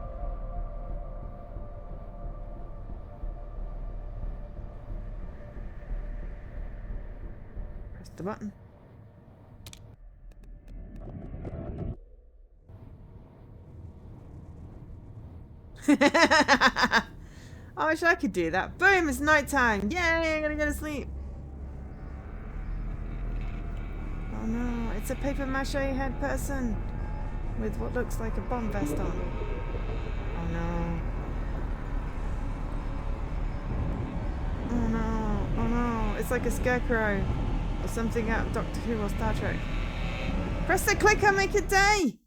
Press the button. I wish I could do that. Boom, it's nighttime. Yay, I'm gonna go to sleep. Oh no, it's a paper mache head person with what looks like a bomb vest on. Oh no. Oh no, oh no. It's like a scarecrow or something out of Doctor Who or Star Trek. Press the clicker, make it day!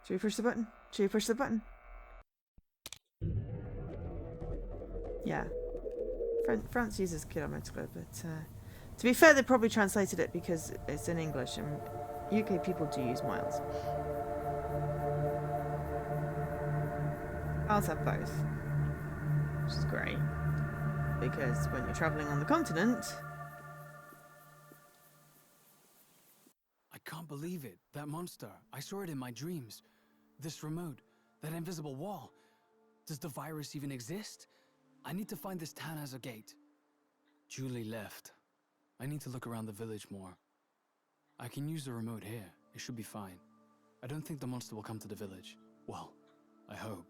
Should we push the button? Should we push the button? Yeah. France uses kilometre, but to be fair, they probably translated it because it's in English, and UK people do use miles. Miles have both, which is great, because when you're travelling on the continent... I can't believe it. That monster. I saw it in my dreams. This remote. That invisible wall. Does the virus even exist? I need to find this Tannhauser Gate. Julie left. I need to look around the village more. I can use the remote here. It should be fine. I don't think the monster will come to the village. Well, I hope.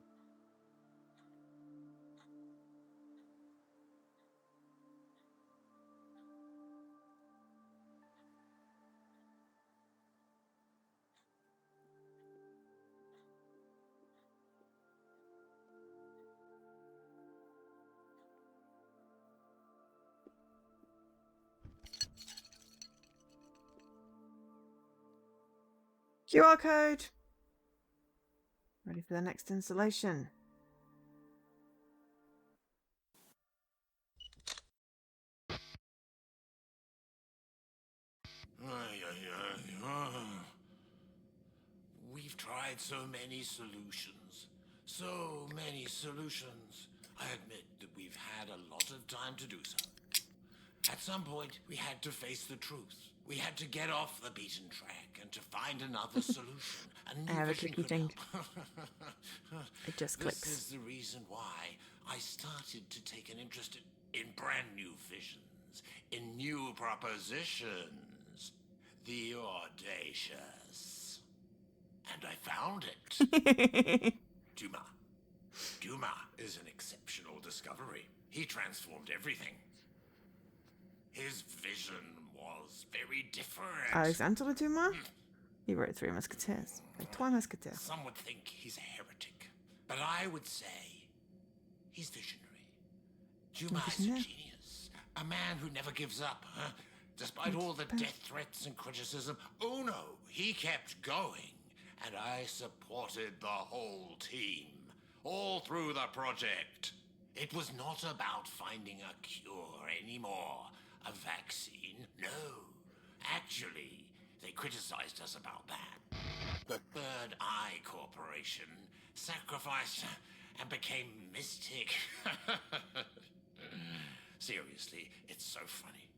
QR code. Ready for the next installation. We've tried so many solutions. So many solutions. I admit that we've had a lot of time to do so. At some point, we had to face the truth. We had to get off the beaten track and to find another solution. A I new have a vision clicky could thing. help. It just This clicks. is the reason why I started to take an interest in brand new visions, in new propositions. The audacious. And I found it. Duma. Duma is an exceptional discovery. He transformed everything. His vision was very different. Alexandre Dumas? He wrote Three Musketeers. Trois Musketeers. Some would think he's a heretic, but I would say he's visionary. Dumas is a Visionary. genius, a man who never gives up, huh? Despite all the death threats and criticism. Oh no, he kept going, and I supported the whole team, all through the project. It was not about finding a cure anymore, a vaccine, no. Actually, they criticized us about that. The Third Eye Corporation sacrificed and became mystic. Seriously, it's so funny.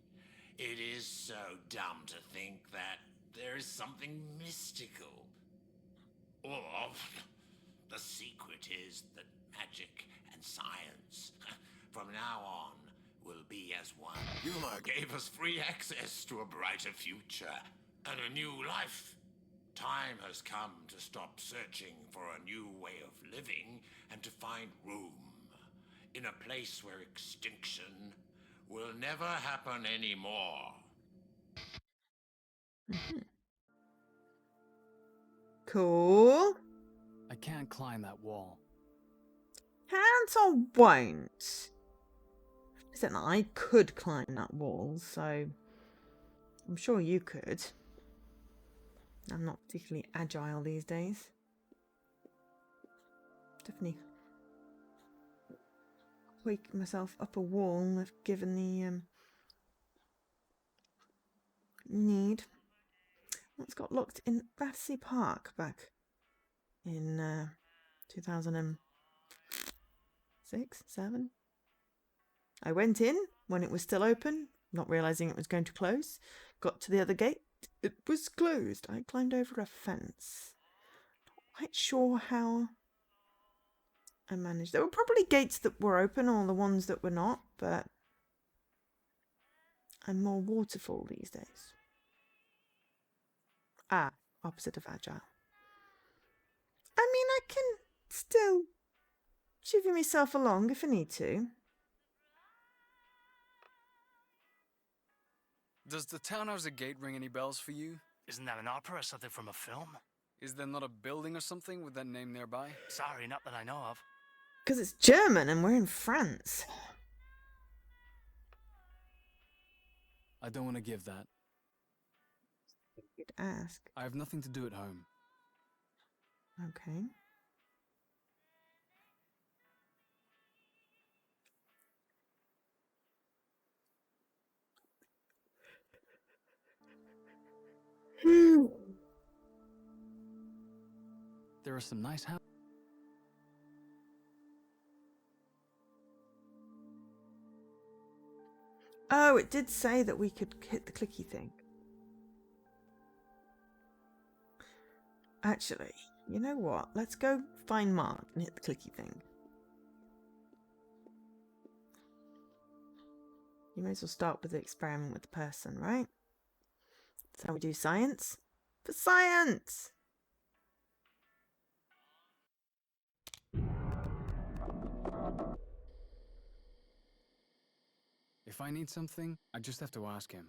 It is so dumb to think that there is something mystical. Or the secret is that magic and science, from now on, will be as one. Yuma gave us free access to a brighter future and a new life. Time has come to stop searching for a new way of living and to find room in a place where extinction will never happen anymore. Cool. I can't climb that wall. Can't or won't? Listen, I could climb that wall, so I'm sure you could. I'm not particularly agile these days. Definitely wake myself up a wall if given the need. Once got locked in Battersea Park back in 2006, 7. I went in when it was still open, not realising it was going to close. Got to the other gate. It was closed. I climbed over a fence. Not quite sure how I managed. There were probably gates that were open or the ones that were not, but I'm more waterfall these days. Ah, opposite of agile. I mean, I can still chivvy myself along if I need to. Does the townhouse gate ring any bells for you? Isn't that an opera or something from a film? Is there not a building or something with that name nearby? Sorry, not that I know of. Because it's German and we're in France. I don't want to give that. You'd ask. I have nothing to do at home. Okay. There are some nice houses. Oh, it did say that we could hit the clicky thing. Actually, you know what? Let's go find Mark and hit the clicky thing. You may as well start with the experiment with the person, right? That's how we do science. For science! If I need something, I just have to ask him.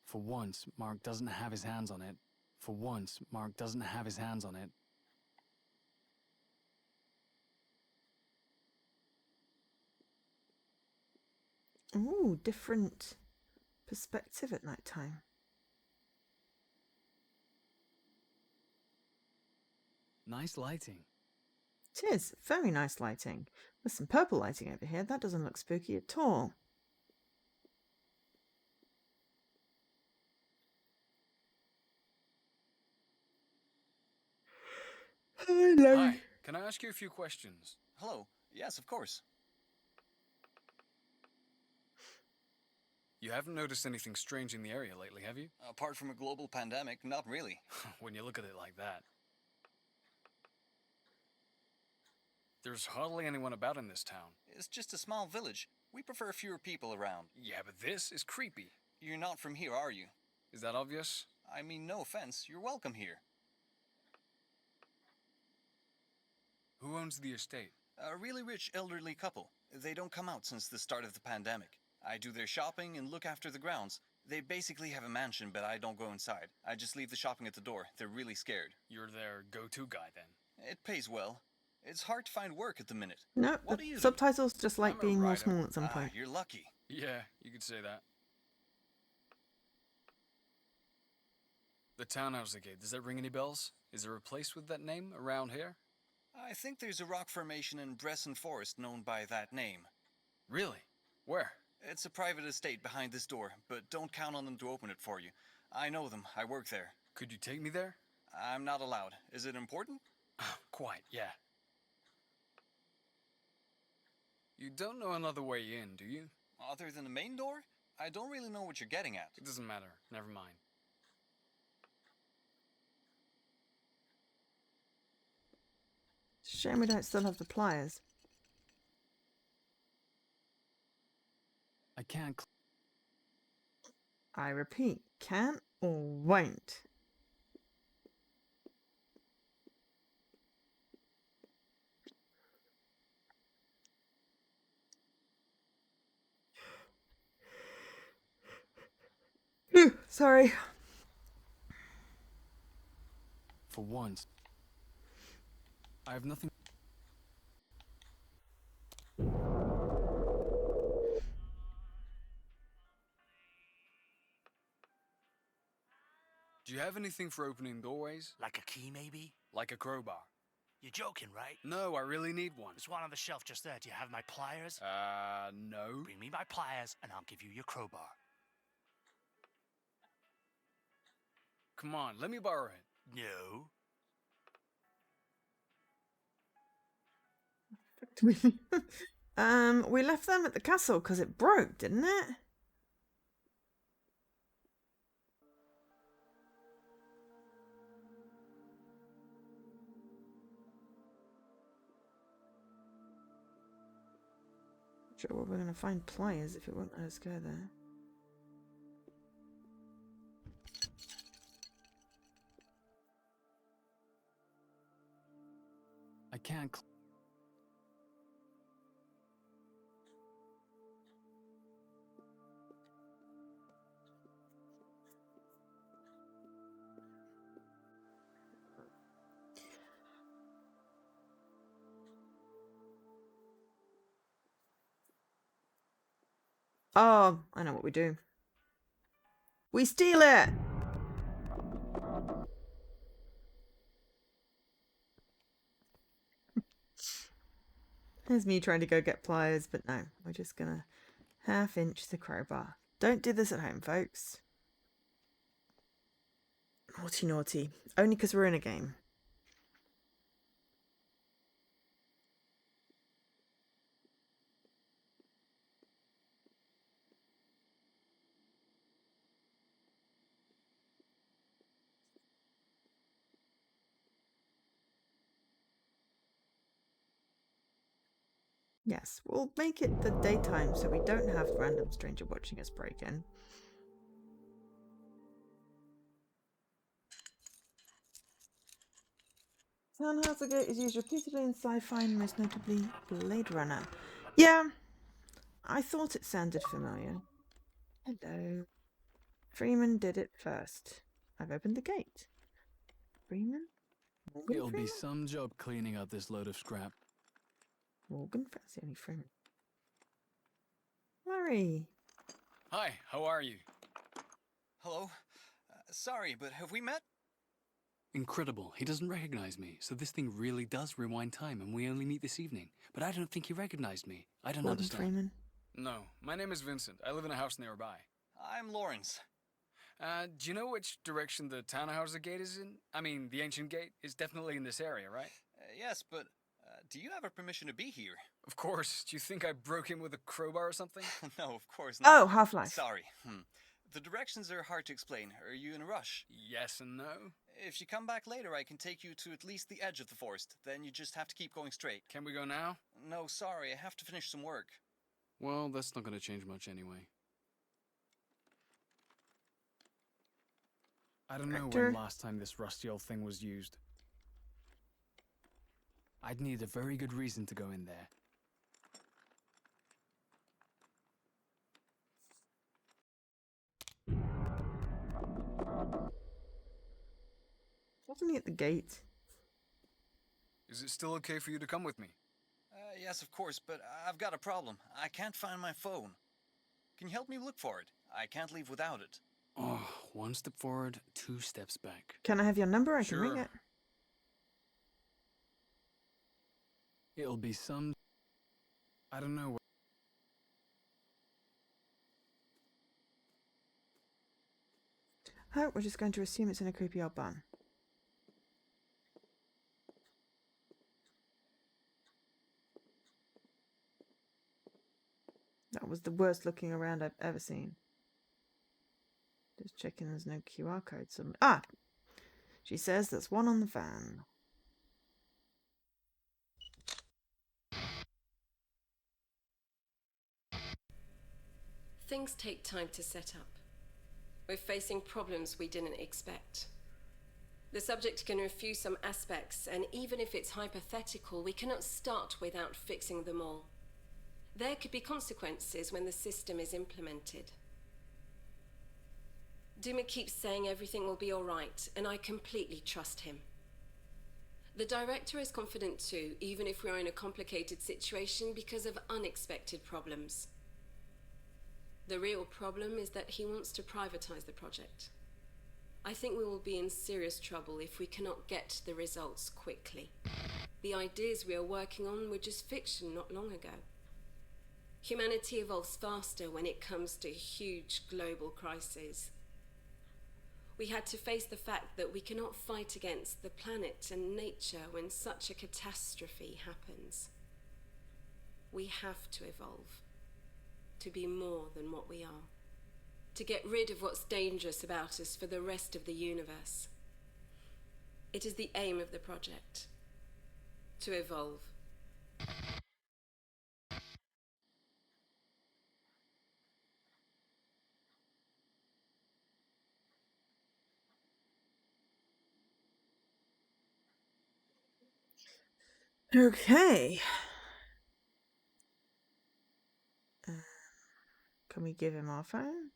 For once, Mark doesn't have his hands on it. For once, Mark doesn't have his hands on it. Ooh, different perspective at night time. Nice lighting. It is. Very nice lighting. There's some purple lighting over here. That doesn't look spooky at all. Hello. Hi, can I ask you a few questions? Hello. Yes, of course. You haven't noticed anything strange in the area lately, have you? Apart from a global pandemic, not really. When you look at it like that. There's hardly anyone about in this town. It's just a small village. We prefer fewer people around. Yeah, but this is creepy. You're not from here, are you? Is that obvious? I mean, no offense. You're welcome here. Who owns the estate? A really rich elderly couple. They don't come out since the start of the pandemic. I do their shopping and look after the grounds. They basically have a mansion, but I don't go inside. I just leave the shopping at the door. They're really scared. You're their go-to guy, then. It pays well. It's hard to find work at the minute. No, What the do you do? subtitles just like I'm a being more writer. small at some point. You're lucky. Yeah, you could say that. The townhouse again, does that ring any bells? Is there a place with that name around here? I think there's a rock formation in Bresson Forest known by that name. Really? Where? It's a private estate behind this door, but don't count on them to open it for you. I know them. I work there. Could you take me there? I'm not allowed. Is it important? Quite, yeah. You don't know another way in, do you? Other than the main door? I don't really know what you're getting at. It doesn't matter. Never mind. Shame we don't still have the pliers. I can't. I repeat, can or won't. Sorry. For once, I have nothing. Do you have anything for opening doorways? Like a key, maybe? Like a crowbar? You're joking, right? No, I really need one. There's one on the shelf just there. Do you have my pliers? No. Bring me my pliers, and I'll give you your crowbar. Come on, let me borrow it. No. We left them at the castle because it broke, didn't it? Not sure where we're gonna find pliers if it won't let us go there. I can't. Oh, I know what we do. We steal it! There's me trying to go get pliers, but no, we're just gonna half-inch the crowbar. Don't do this at home, folks. Naughty, naughty. Only because we're in a game. Yes, we'll make it the daytime so we don't have random stranger watching us break in. Townhouse gate is used repeatedly in sci-fi and most notably Blade Runner. Yeah, I thought it sounded familiar. Hello. Freeman did it first. I've opened the gate. Freeman? Morgan It'll Freeman? be some job cleaning up this load of scrap. Morgan? That's the only Freeman. Larry. Hi, how are you? Hello? Sorry, but have we met? Incredible. He doesn't recognize me, so this thing really does rewind time, and we only meet this evening. But I don't think he recognized me. I don't Morgan understand. Freeman. No, my name is Vincent. I live in a house nearby. I'm Lawrence. Do you know which direction the townhouse gate is in? I mean, the ancient gate is definitely in this area, right? Yes, but do you have a permission to be here? Of course. Do you think I broke in with a crowbar or something? No, of course not. Oh, Half-Life. Sorry. The directions are hard to explain. Are you in a rush? Yes and no. If you come back later, I can take you to at least the edge of the forest. Then you just have to keep going straight. Can we go now? No, sorry. I have to finish some work. Well, that's not going to change much anyway. I don't know when last time this rusty old thing was used. I'd need a very good reason to go in there. Wasn't he at the gate? Is it still okay for you to come with me? Yes, of course, but I've got a problem. I can't find my phone. Can you help me look for it? I can't leave without it. Oh, one step forward, two steps back. Can I have your number? I can Sure. ring it. It'll be some... I don't know. Oh, we're just going to assume it's in a creepy old barn. That was the worst looking around I've ever seen. Just checking there's no QR code somewhere. Ah! She says there's one on the van. Things take time to set up. We're facing problems we didn't expect. The subject can refuse some aspects, and even if it's hypothetical, we cannot start without fixing them all. There could be consequences when the system is implemented. Duma keeps saying everything will be all right, and I completely trust him. The director is confident too, even if we're in a complicated situation because of unexpected problems. The real problem is that he wants to privatize the project. I think we will be in serious trouble if we cannot get the results quickly. The ideas we are working on were just fiction not long ago. Humanity evolves faster when it comes to huge global crises. We had to face the fact that we cannot fight against the planet and nature when such a catastrophe happens. We have to evolve, to be more than what we are, to get rid of what's dangerous about us for the rest of the universe. It is the aim of the project, to evolve. Okay. Can we give him our phone?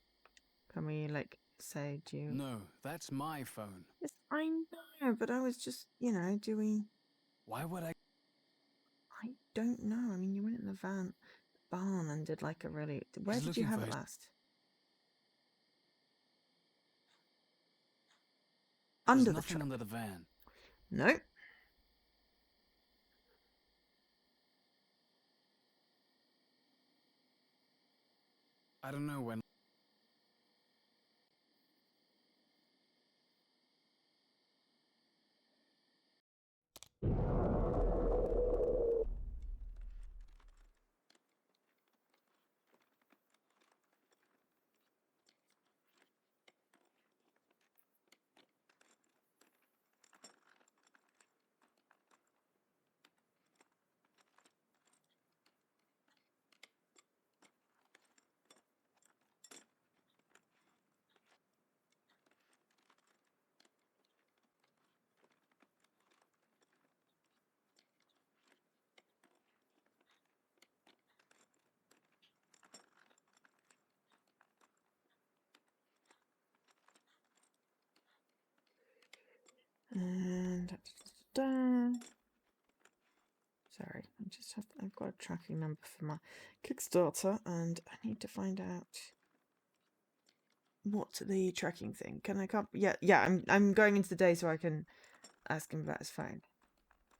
Can we, like, say, do you... No, that's my phone. Yes, I know, but I was just, do we... Why would I... I don't know. I mean, you went in the barn and did, like, a really... Where He's did you looking have for it his- last? There's Under the nothing truck. under the van. Nope. I don't know when... Sorry, I've got a tracking number for my Kickstarter, and I need to find out what the tracking thing. Can I come? Yeah. I'm going into the day so I can ask him about his phone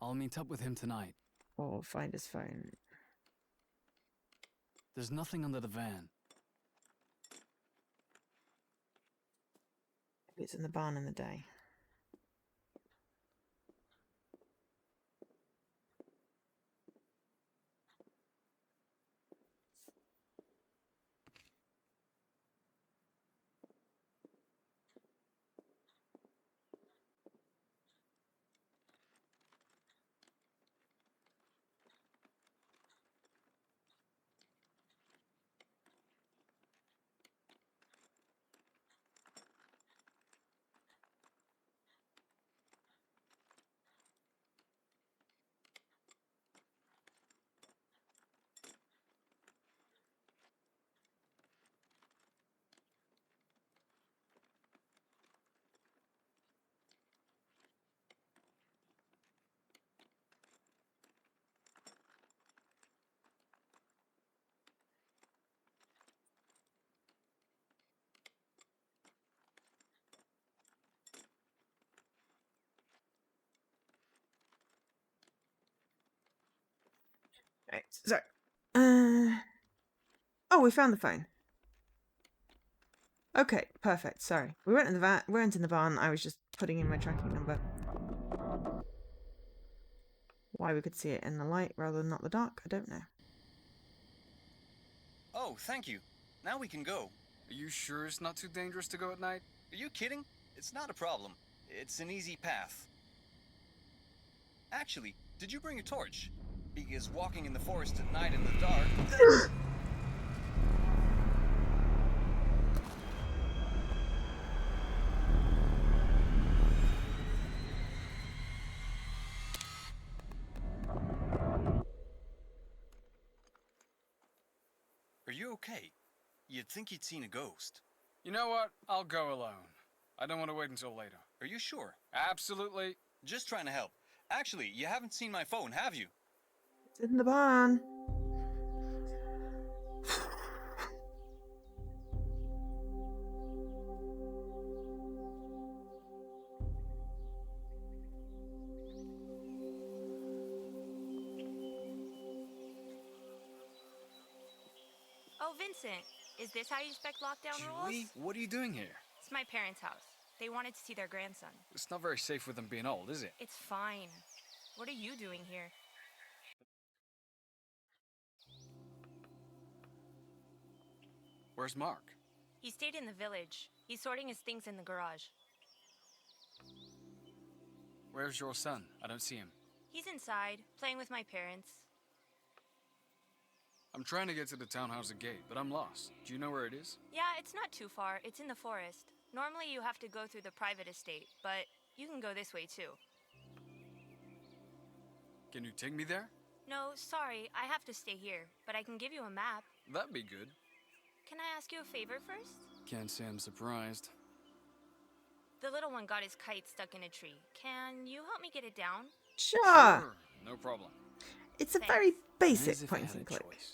I'll meet up with him tonight. or find his phone. There's nothing under the van. Maybe it's in the barn in the day. Right, so, oh, we found the phone. Okay, perfect. Sorry, we weren't in the van. We weren't in the barn. I was just putting in my tracking number. Why we could see it in the light rather than not the dark, I don't know. Oh, thank you. Now we can go. Are you sure it's not too dangerous to go at night? Are you kidding? It's not a problem. It's an easy path. Actually, did you bring a torch? Because walking in the forest at night in the dark... Are you okay? You'd think you'd seen a ghost. You know what? I'll go alone. I don't want to wait until later. Are you sure? Absolutely. Just trying to help. Actually, you haven't seen my phone, have you? It's in the barn. Oh, Vincent, is this how you respect lockdown Julie, rules? what are you doing here? It's my parents' house. They wanted to see their grandson. It's not very safe with them being old, is it? It's fine. What are you doing here? Where's Mark? He stayed in the village. He's sorting his things in the garage. Where's your son? I don't see him. He's inside, playing with my parents. I'm trying to get to the townhouse gate, but I'm lost. Do you know where it is? Yeah, it's not too far. It's in the forest. Normally you have to go through the private estate, but you can go this way too. Can you take me there? No, sorry, I have to stay here, but I can give you a map. That'd be good. Can I ask you a favor first? Can't say I'm surprised. The little one got his kite stuck in a tree. Can you help me get it down? Sure. No problem. It's a Thanks. very As basic if I point had and a click. choice.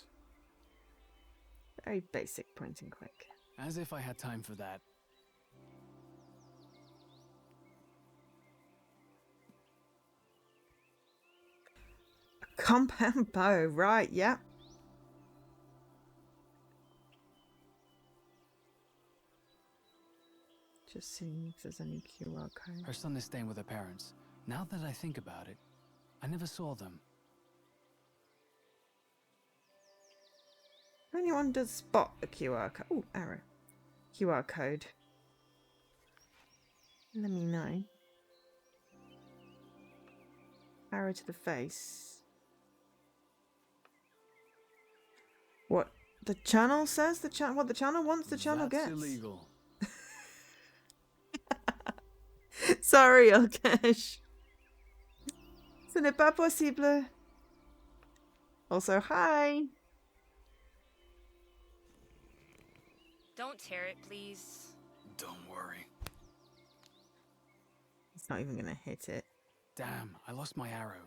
Very basic point and click. As if I had time for that. Compound bow, right? Yep. Just seeing if there's any QR code. Her son is staying with her parents. Now that I think about it, I never saw them. If anyone does spot a QR code, oh, arrow, QR code, let me know. Arrow to the face. What the channel says, what the channel wants, the channel That's gets. illegal. Sorry, Alkesh. Ce n'est pas possible. Also, hi. Don't tear it, please. Don't worry. It's not even gonna hit it. Damn, I lost my arrow.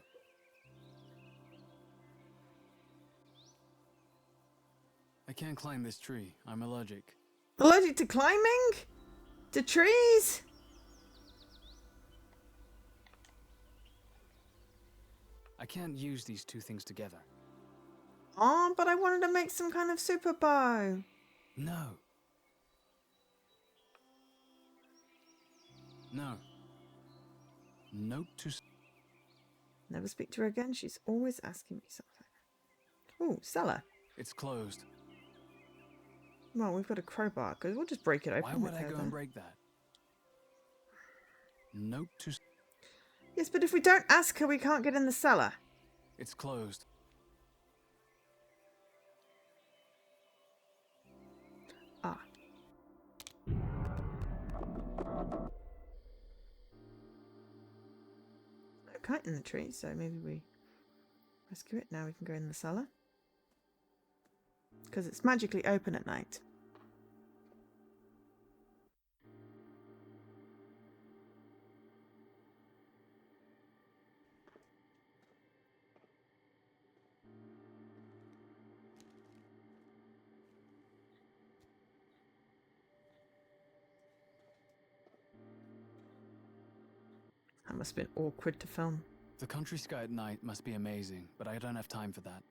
I can't climb this tree. I'm allergic. Allergic to climbing? To trees? I can't use these two things together. Oh, but I wanted to make some kind of super bow. No. No. Note to... Never speak to her again. She's always asking me something. Oh, cellar. It's closed. Well, we've got a crowbar, because we'll just break it open. Why would I go and break that? Note to... Yes, but if we don't ask her, we can't get in the cellar. It's closed. Ah. No kite in the tree, so maybe we rescue it. Now we can go in the cellar. Because it's magically open at night. That must have been awkward to film. The country sky at night must be amazing, but I don't have time for that.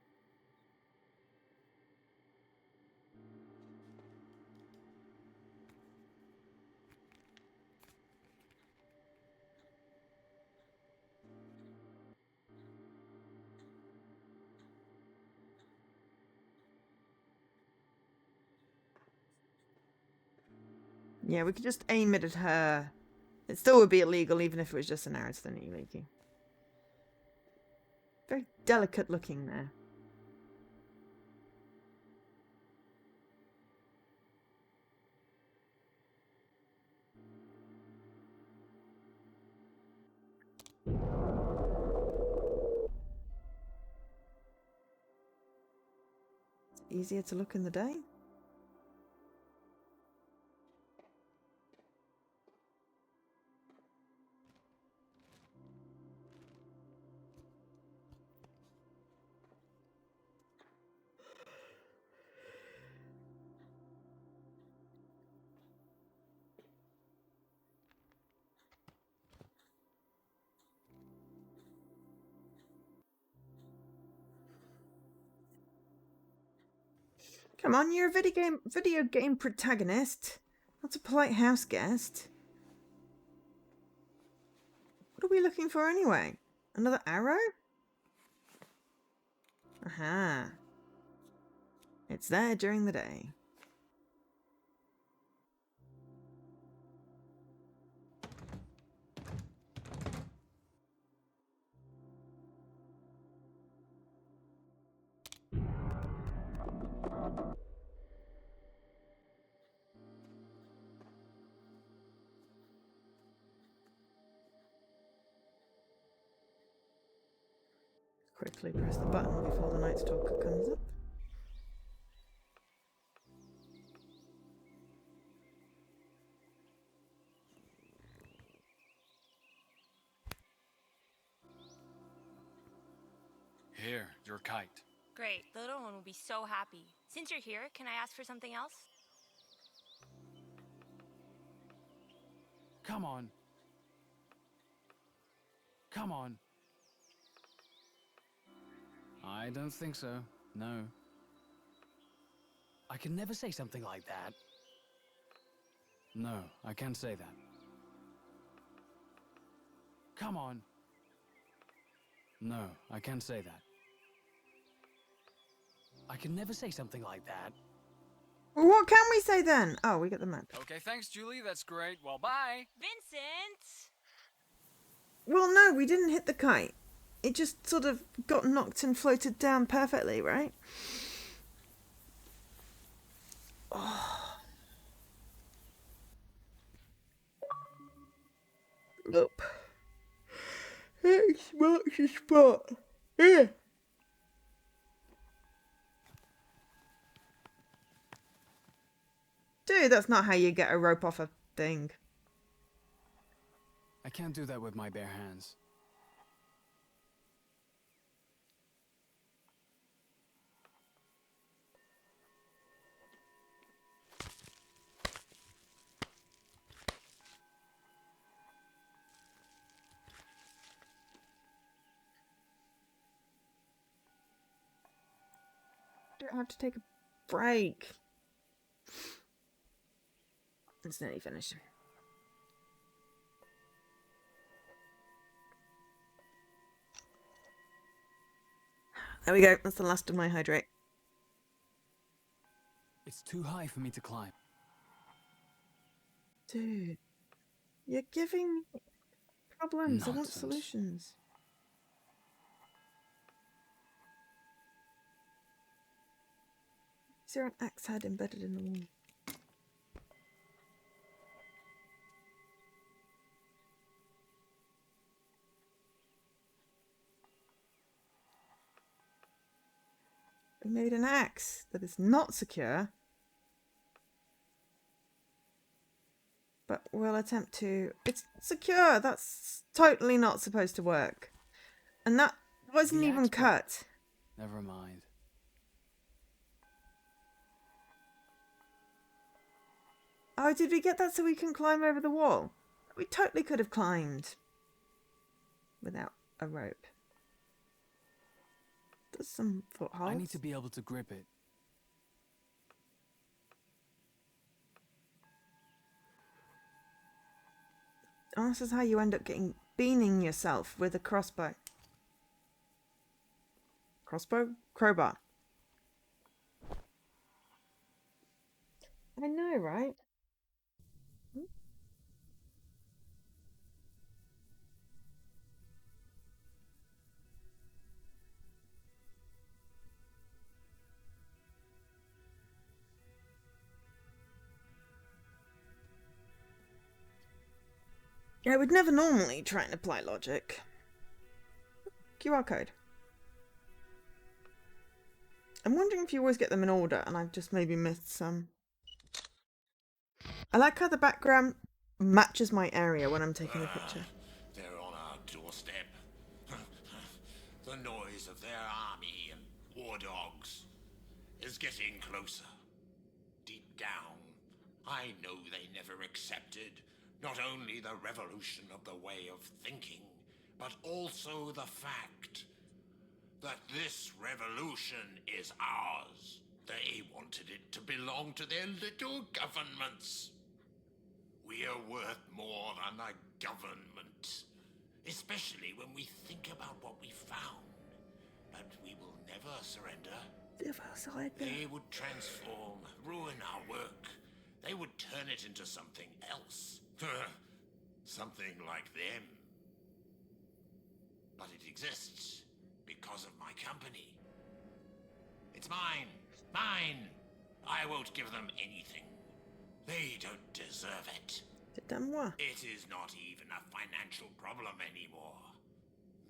Yeah, we could just aim it at her. It still would be illegal, even if it was just an arrow to the knee, Leaky. Very delicate looking there. Is it easier to look in the day? Come on, you're a video game protagonist, not a polite house guest. What are we looking for anyway? Another arrow? Aha. It's there during the day. Quickly press the button before the Night Stalker comes up. Here, your kite. Great, the little one will be so happy. Since you're here, can I ask for something else? Come on. Come on. I don't think so. No. I can never say something like that. No, I can't say that. Come on. No, I can't say that. I can never say something like that. Well, what can we say then? Oh, we got the map. Okay, thanks, Julie. That's great. Well, bye. Vincent! Well, no, we didn't hit the kite. It just sort of got knocked and floated down perfectly, right? Oh. Look. It's marks the spot. Yeah. Dude, that's not how you get a rope off a thing. I can't do that with my bare hands. do I have to take a break? It's nearly finished. There we go. That's the last of my hydrate. It's too high for me to climb. Dude, you're giving me problems. I want Nonsense. solutions. Is there an axe head embedded in the wall? We made an axe that is not secure, but we'll attempt to. It's secure. That's totally not supposed to work, and that wasn't The even axe broke. cut. Never mind. Oh, did we get that so we can climb over the wall? We totally could have climbed without a rope. There's some footholds. I need to be able to grip it. Oh, this is how you end up getting beaning yourself with a crossbow. Crossbow? Crowbar. I know, right? I would never normally try and apply logic. QR code. I'm wondering if you always get them in order and I've just maybe missed some. I like how the background matches my area when I'm taking the picture. They're on our doorstep. The noise of their army and war dogs is getting closer. Deep down, I know they never accepted not only the revolution of the way of thinking, but also the fact that this revolution is ours. They wanted it to belong to their little governments. We are worth more than a government, especially when we think about what we found. But we will never surrender. They would transform, ruin our work. They would turn it into something else. Something like them. But it exists because of my company. It's mine. Mine. I won't give them anything. They don't deserve it. It is not even a financial problem anymore.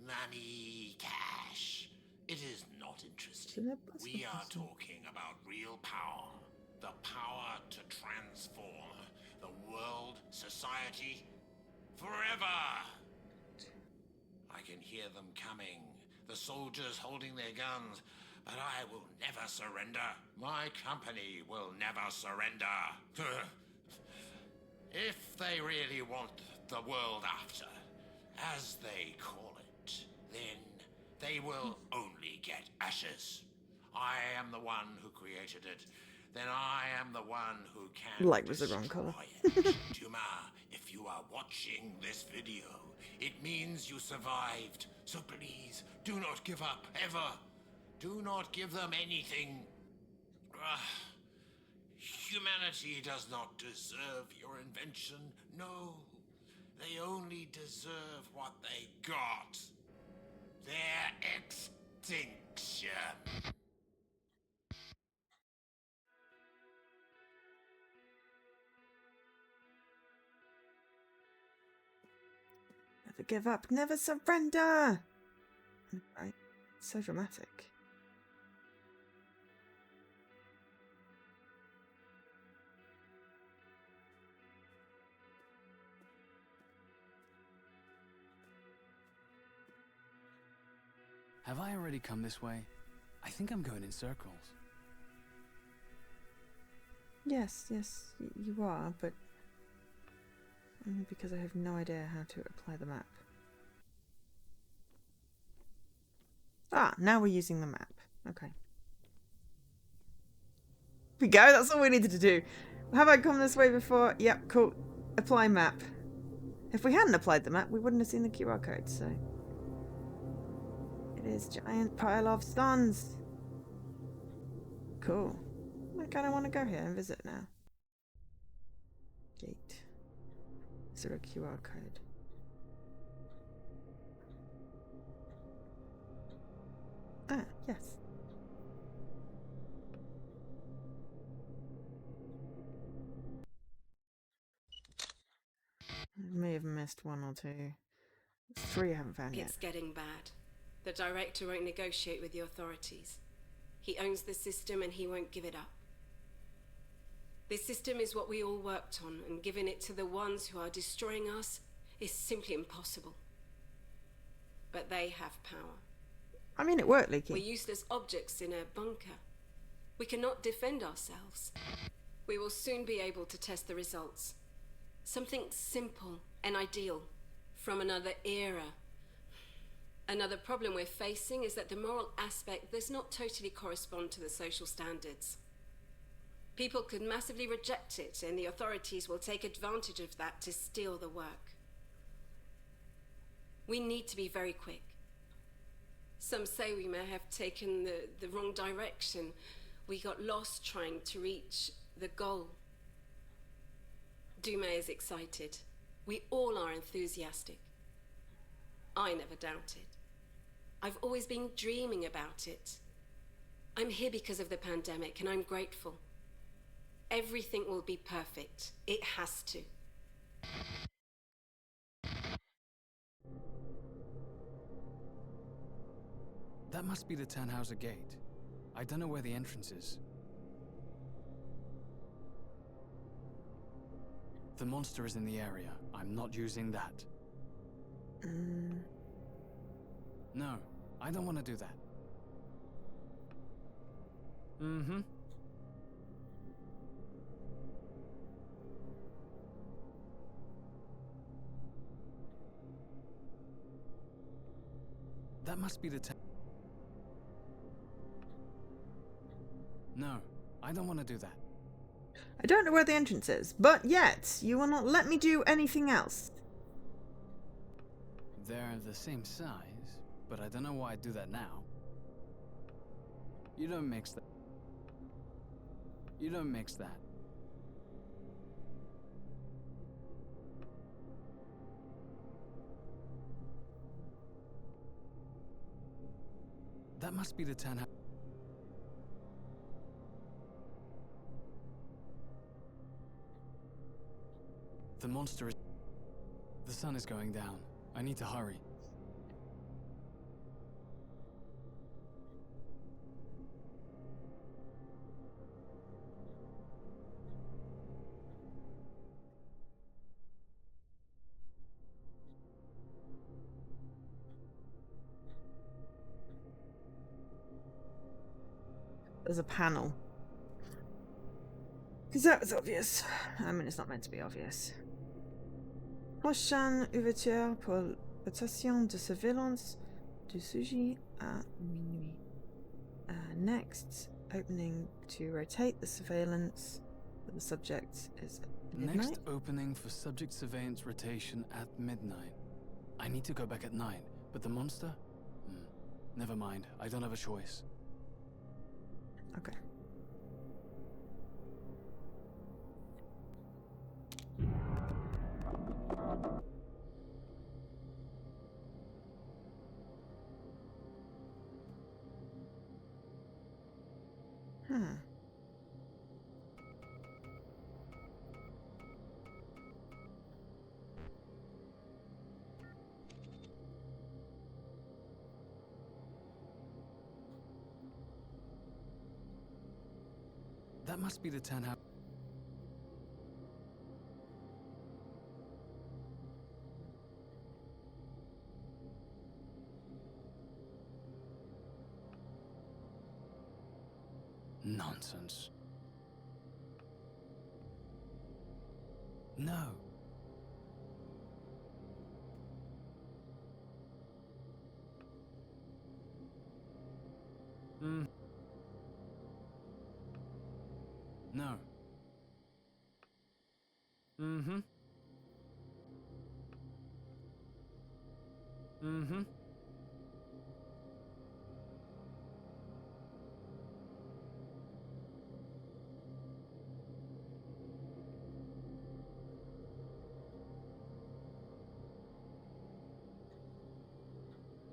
Money, cash. It is not interesting. We are talking about real power. The power to transform the world, society, forever. I can hear them coming. The soldiers holding their guns. But I will never surrender. My company will never surrender. If they really want the world after, as they call it, then they will only get ashes. I am the one who created it. Then I am the one who can Light was the wrong color. it. Duma, if you are watching this video, it means you survived. So please, do not give up, ever. Do not give them anything. Humanity does not deserve your invention. No. They only deserve what they got. Their extinction. Never give up, never surrender! Right. So dramatic. Have I already come this way? I think I'm going in circles. Yes, you are, but only because I have no idea how to apply the map. Ah, now we're using the map. Okay. we go. That's all we needed to do. Have I come this way before? Yep, cool. Apply map. If we hadn't applied the map, we wouldn't have seen the QR code, so... It is giant pile of stones. Cool. I kind of want to go here and visit now. Gate. Is there a QR code? Ah, yes. I may have missed one or two. 3 I haven't found yet. It's getting bad. The director won't negotiate with the authorities. He owns the system and he won't give it up. This system is what we all worked on, and giving it to the ones who are destroying us is simply impossible. But they have power. I mean, it worked, Leaky. We're useless objects in a bunker. We cannot defend ourselves. We will soon be able to test the results. Something simple and ideal from another era. Another problem we're facing is that the moral aspect does not totally correspond to the social standards. People could massively reject it, and the authorities will take advantage of that to steal the work. We need to be very quick. Some say we may have taken the wrong direction. We got lost trying to reach the goal. Dume is excited. We all are enthusiastic. I never doubted. I've always been dreaming about it. I'm here because of the pandemic, and I'm grateful. Everything will be perfect. It has to. That must be the Tannhauser Gate. I don't know where the entrance is. The monster is in the area. I'm not using that. No, I don't want to do that. That must be the No, I don't want to do that. I don't know where the entrance is, but yet you will not let me do anything else. They're the same size, but I don't know why I'd do that now. You don't mix that. You don't mix that. That must be the Tannhauser. The monster is... The sun is going down. I need to hurry. There's a panel. Because that was obvious. I mean, it's not meant to be obvious. Prochaine ouverture pour rotation de surveillance du sujet à minuit. Next, opening to rotate the surveillance for the subject is at midnight. Next opening for subject surveillance rotation at midnight. I need to go back at 9, but the monster? Never mind, I don't have a choice. Okay. That must be the Tannhauser. Nonsense. No. No. Mm-hmm. Mm-hmm.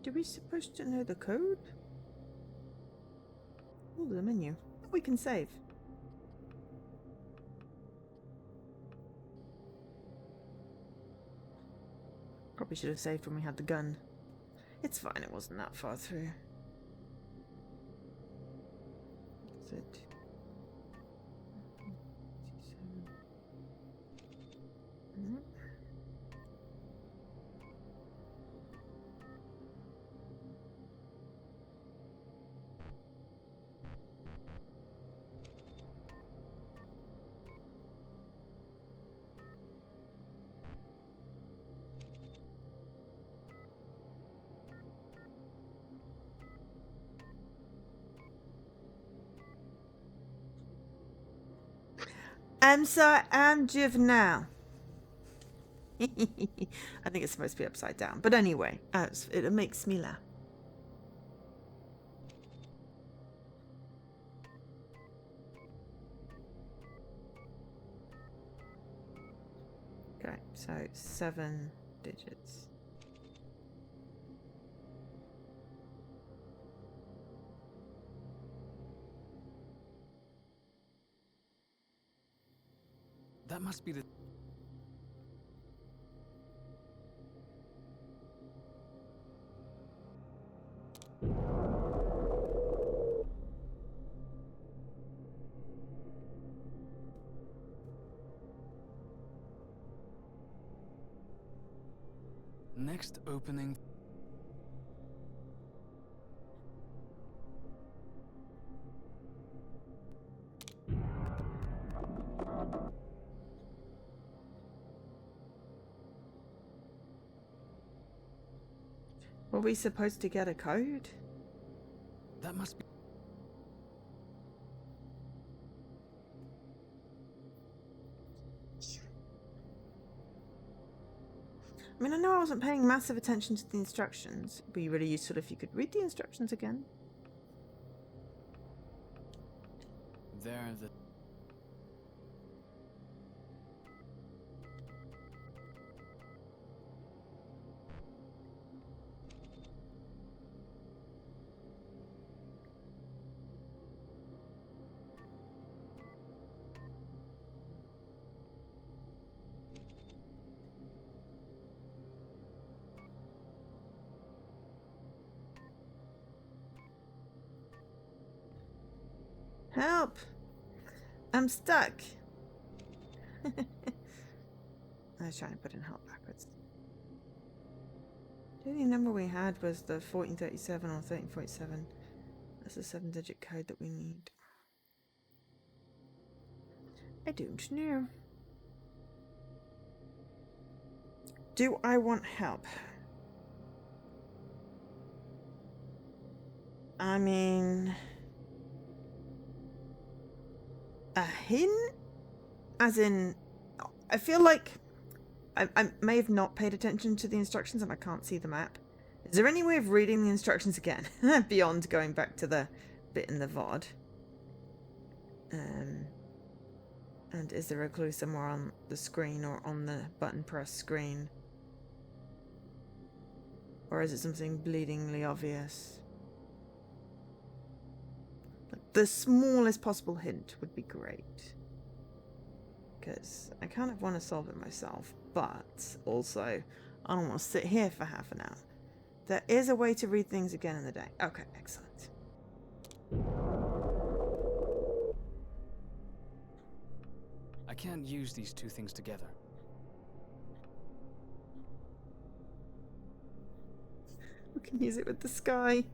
Are we supposed to know the code? Oh, the menu. We can save. Probably should have saved when we had the gun. It's fine, it wasn't that far through. That's it. Mhm. So I'm juvenile. I think it's supposed to be upside down. But anyway, it makes me laugh. Okay, so 7 digits. That must be the... Next opening... Were we supposed to get a code? That must be... I mean, I know I wasn't paying massive attention to the instructions. It'd be really useful if you could read the instructions again. There, the... Help! I'm stuck. I was trying to put in help backwards. The only number we had was the 1437 or 1347. That's the 7-digit code that we need. I don't know. Do I want help? I mean... a hint? As in... I feel like... I may have not paid attention to the instructions and I can't see the map. Is there any way of reading the instructions again? Beyond going back to the bit in the VOD. And is there a clue somewhere on the screen or on the button press screen? Or is it something bleedingly obvious? Like, the smallest possible hint would be great. Because I kind of want to solve it myself, but also I don't want to sit here for half an hour. There is a way to read things again in the day. Okay, excellent. I can't use these two things together. We can use it with the sky.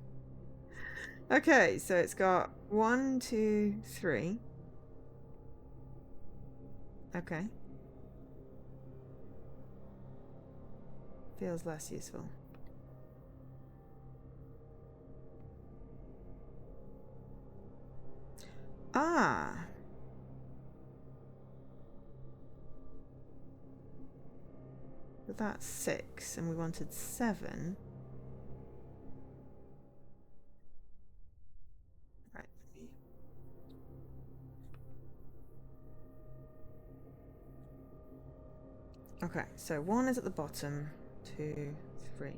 Okay, so it's got 1, 2, 3. Okay. Feels less useful. Ah. But that's 6, and we wanted 7. Right. Okay, so 1 is at the bottom, 2, 3.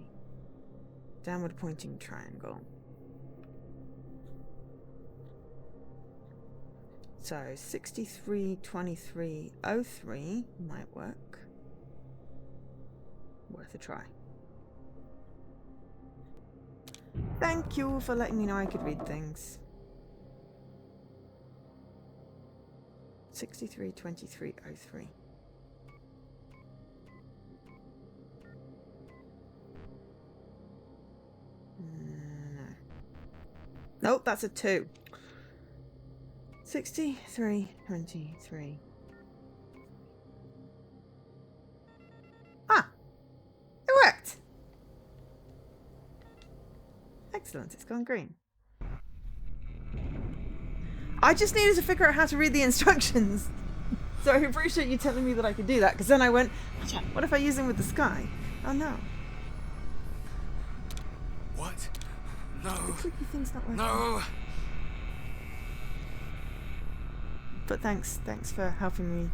Downward pointing triangle. So 63, 23, 03 might work. Worth a try. Thank you for letting me know I could read things. 63, 23, 03. No. Nope, that's a 2. 63, 23. Ah! It worked! Excellent, it's gone green. I just needed to figure out how to read the instructions. So I appreciate you telling me that I could do that, because then I went, what if I use them with the sky? Oh no. What? No. The clicky thing's not working. No. But thanks for helping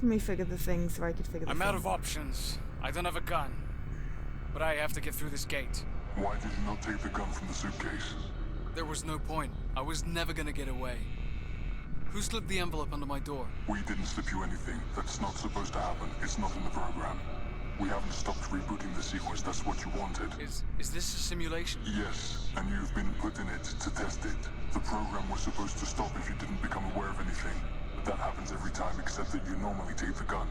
me figure the things so I could figure the I'm out thing. of options. I don't have a gun. But I have to get through this gate. Why did you not take the gun from the suitcase? There was no point. I was never gonna get away. Who slipped the envelope under my door? We didn't slip you anything. That's not supposed to happen. It's not in the program. We haven't stopped rebooting the sequence. That's what you wanted. Is this a simulation? Yes, and you've been put in it to test it. The program was supposed to stop if you didn't become aware of anything. That happens every time, except that you normally take the gun.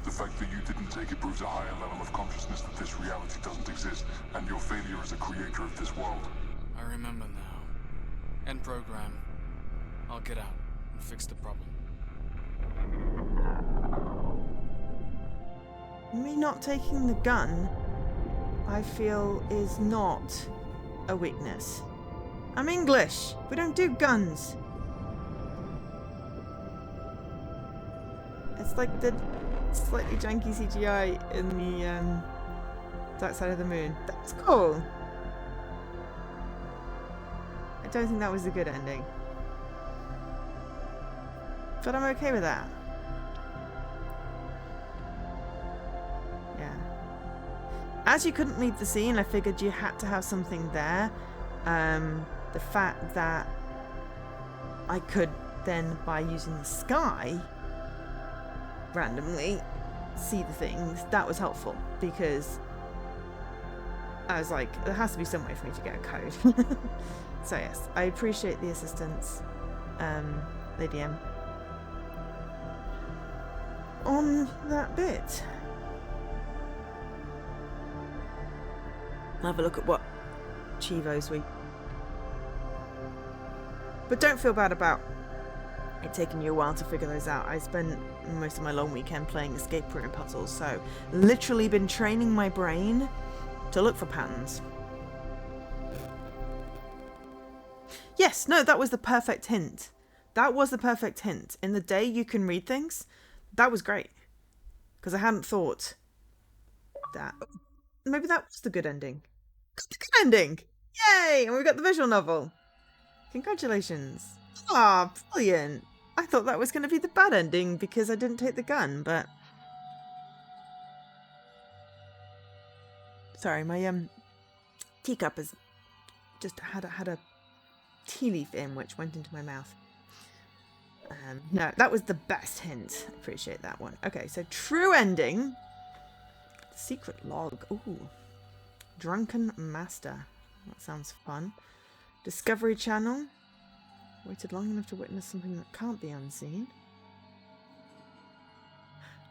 The fact that you didn't take it proves a higher level of consciousness that this reality doesn't exist, and your failure as a creator of this world. I remember now. End program. I'll get out and fix the problem. Me not taking the gun, I feel, is not a weakness. I'm English. We don't do guns. It's like the slightly janky CGI in the Dark Side of the Moon. That's cool. I don't think that was a good ending. But I'm okay with that. Yeah. As you couldn't leave the scene, I figured you had to have something there. The fact that I could then, by using the sky, randomly see the things, that was helpful, because I was like, there has to be some way for me to get a code. So yes, I appreciate the assistance, Lady M, on that bit. I'll have a look at what Chivos we... But don't feel bad about it taking you a while to figure those out. I spent most of my long weekend playing escape room puzzles, so literally been training my brain to look for patterns. Yes, no, that was the perfect hint. That was the perfect hint. In the day you can read things. That was great. Because I hadn't thought that. Maybe that was the good ending. Got the good ending! Yay! And we got the visual novel. Congratulations. Ah, brilliant. I thought that was going to be the bad ending because I didn't take the gun, but... Sorry, my teacup has just had a tea leaf in which went into my mouth. No, that was the best hint. I appreciate that one. Okay, so true ending. Secret log. Ooh. Drunken Master. That sounds fun. Discovery Channel. Waited long enough to witness something that can't be unseen.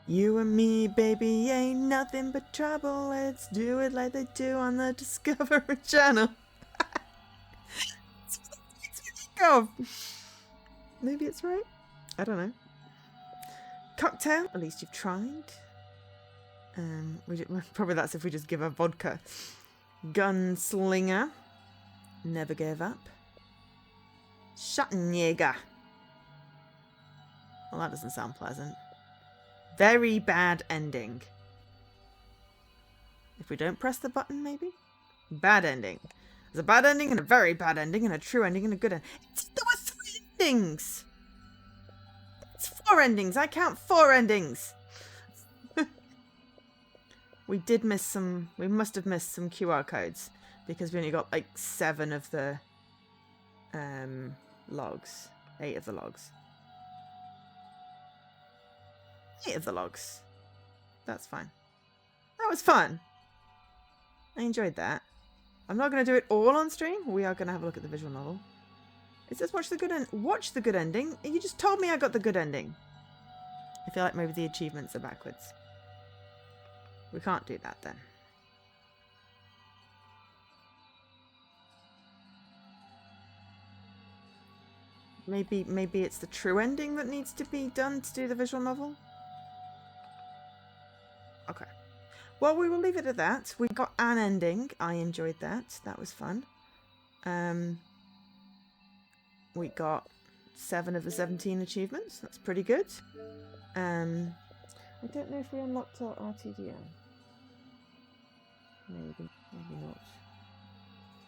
You and me, baby, ain't nothing but trouble. Let's do it like they do on the Discovery Channel. That's what that makes me think of. Maybe it's right. I don't know. Cocktail. At least you've tried. Probably that's if we just give her vodka. Gunslinger. Never gave up. Schattenjäger. Well, that doesn't sound pleasant. Very bad ending. If we don't press the button, maybe? Bad ending. There's a bad ending and a very bad ending and a true ending and a good ending. There were 3 endings! It's 4 endings. I count 4 endings. We must have missed some QR codes because we only got like 7 of the logs. 8 of the logs. 8 of the logs. That's fine. That was fun. I enjoyed that. I'm not going to do it all on stream. We are going to have a look at the visual novel. It says watch the good ending. You just told me I got the good ending. I feel like maybe the achievements are backwards. We can't do that then. Maybe it's the true ending that needs to be done to do the visual novel? Okay. Well, we will leave it at that. We got an ending. I enjoyed that. That was fun. We got 7 of the 17 achievements. That's pretty good. I don't know if we unlocked our RTDM. Maybe not.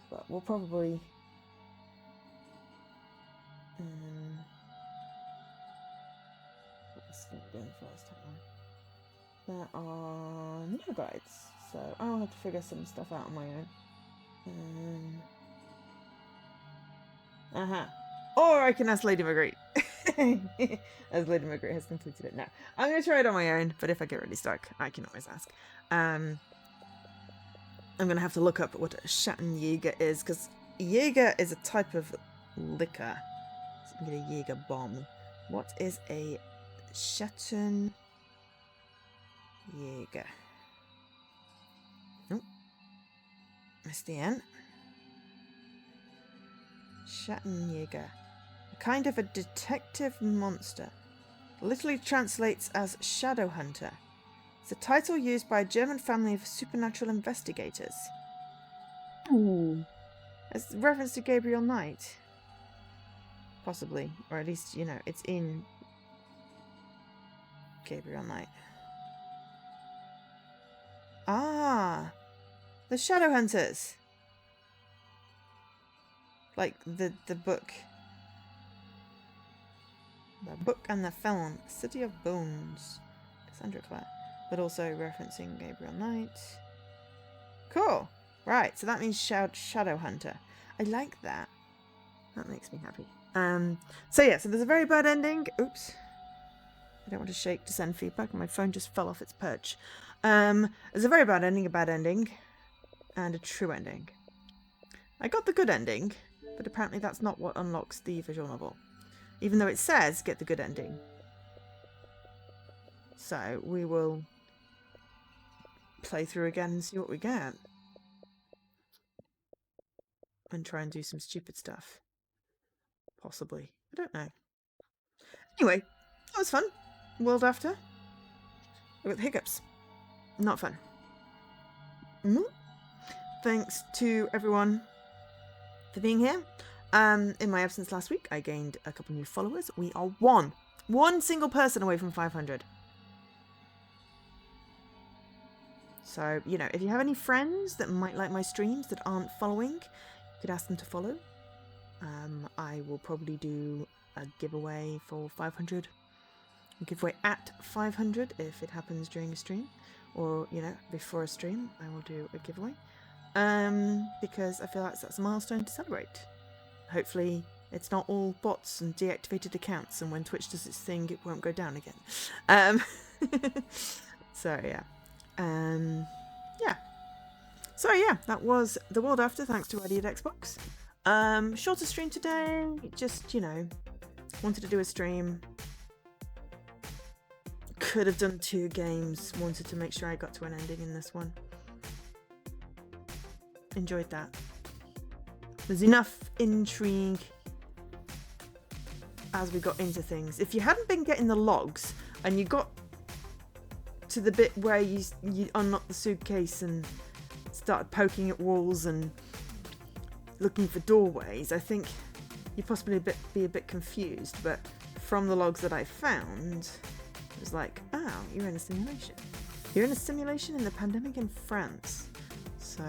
But we'll probably... what's going to do first? Hang on. There are no guides, so I'll have to figure some stuff out on my own. Or I can ask Lady Marguerite. As Lady Marguerite has completed it now. I'm going to try it on my own, but if I get really stuck, I can always ask. I'm going to have to look up what a Schattenjäger is, because Jäger is a type of liquor. So you can get a Jäger bomb. What is a Schattenjäger? Nope. Missed the N. Schattenjäger. A kind of a detective monster. Literally translates as shadow hunter. It's a title used by a German family of supernatural investigators. Ooh. As a reference to Gabriel Knight. Possibly. Or at least, you know, it's in Gabriel Knight. Ah! The Shadow Hunters! Like the book. The book and the film. City of Bones. Cassandra Clare. But also referencing Gabriel Knight. Cool! Right, so that means Shadow Hunter. I like that. That makes me happy. So there's a very bad ending. Oops. I don't want to shake to send feedback. My phone just fell off its perch. There's a very bad ending, and a true ending. I got the good ending, but apparently that's not what unlocks the visual novel. Even though it says get the good ending. So we will play through again and see what we get. And try and do some stupid stuff. Possibly. I don't know. Anyway, that was fun. World After. With hiccups. Not fun. Thanks to everyone for being here. In my absence last week, I gained a couple new followers. We are one single person away from 500. So, you know, if you have any friends that might like my streams that aren't following, you could ask them to follow. I will probably do a giveaway for 500. A giveaway at 500 if it happens during a stream. Or, you know, before a stream, I will do a giveaway. Because I feel like that's a milestone to celebrate. Hopefully it's not all bots and deactivated accounts, and when Twitch does its thing, it won't go down again. So, yeah. So, yeah, that was The World After, thanks to Eddie at Xbox. Shorter stream today, just, you know, wanted to do a stream. Could have done 2 games, wanted to make sure I got to an ending in this one. Enjoyed that. There's enough intrigue as we got into things. If you hadn't been getting the logs and you got to the bit where you unlocked the suitcase and started poking at walls and looking for doorways, I think you'd possibly be a bit confused. But from the logs that I found, it was like, oh, you're in a simulation. You're in a simulation in the pandemic in France. So,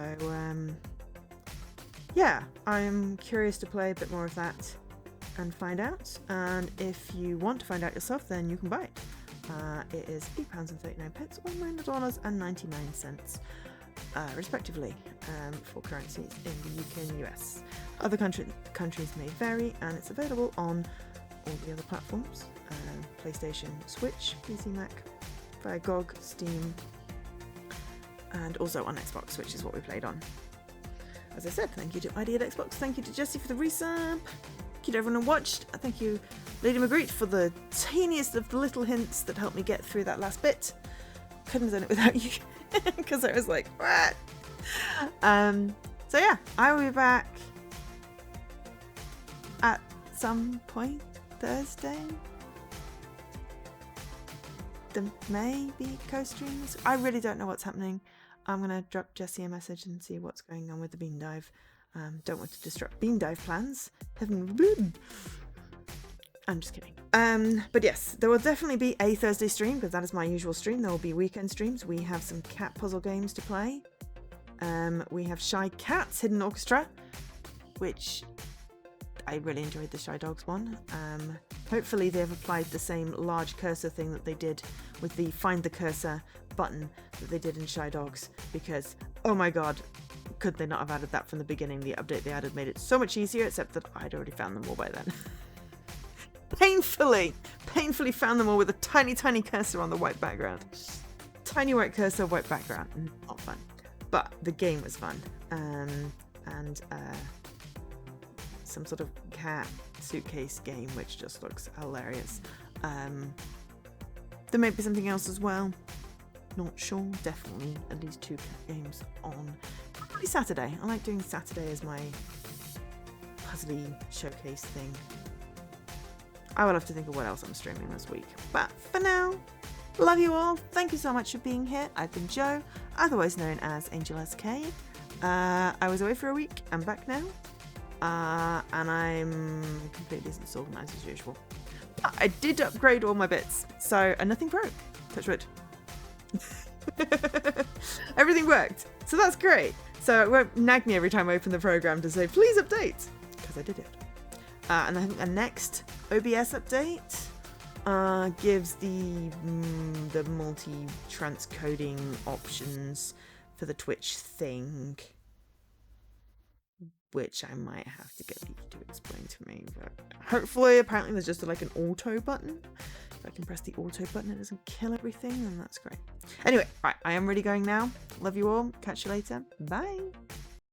yeah, I'm curious to play a bit more of that and find out. And if you want to find out yourself, then you can buy it. It is £8.39 or $9.99, respectively, for currencies in the UK and US. Other countries may vary, and it's available on all the other platforms: PlayStation, Switch, PC, Mac, via GOG, Steam, and also on Xbox, which is what we played on. As I said, thank you to ID at Xbox, thank you to Jesse for the resub, thank you to everyone who watched, and thank you, Lady Magritte, for the teeniest of the little hints that helped me get through that last bit. Couldn't have done it without you, because I was like, what? So yeah, I will be back at some point Thursday. There may be co-stream this. I really don't know what's happening. I'm gonna drop Jesse a message and see what's going on with the bean dive. Don't want to disrupt bean dive plans. Heaven forbid. I'm just kidding. But yes, there will definitely be a Thursday stream, because that is my usual stream. There will be weekend streams. We have some cat puzzle games to play. We have Shy Cats Hidden Orchestra, which I really enjoyed the Shy Dogs one. Hopefully they've applied the same large cursor thing that they did with the Find the Cursor button that they did in Shy Dogs, because, oh my god, could they not have added that from the beginning? The update they added made it so much easier, except that I'd already found them all by then. Painfully found them all with a tiny cursor on the white background. Tiny white cursor, white background. Not fun. But the game was fun. And some sort of cat suitcase game, which just looks hilarious. There may be something else as well. Not sure. Definitely at least 2 cat games on probably Saturday. I like doing Saturday as my puzzly showcase thing. I will have to think of what else I'm streaming this week. But for now, love you all. Thank you so much for being here. I've been Joe, otherwise known as Angel SK. I was away for a week. I'm back now. And I'm completely disorganized as usual. But I did upgrade all my bits, and nothing broke. Touch wood. Everything worked. So that's great. So it won't nag me every time I open the program to say, please update. Because I did it. And I think the next OBS update gives the multi-transcoding options for the Twitch thing, which I might have to get people to explain to me. But hopefully, apparently there's just like an auto button. If I can press the auto button, it doesn't kill everything, then that's great. Anyway, right, I am really going now. Love you all. Catch you later. Bye.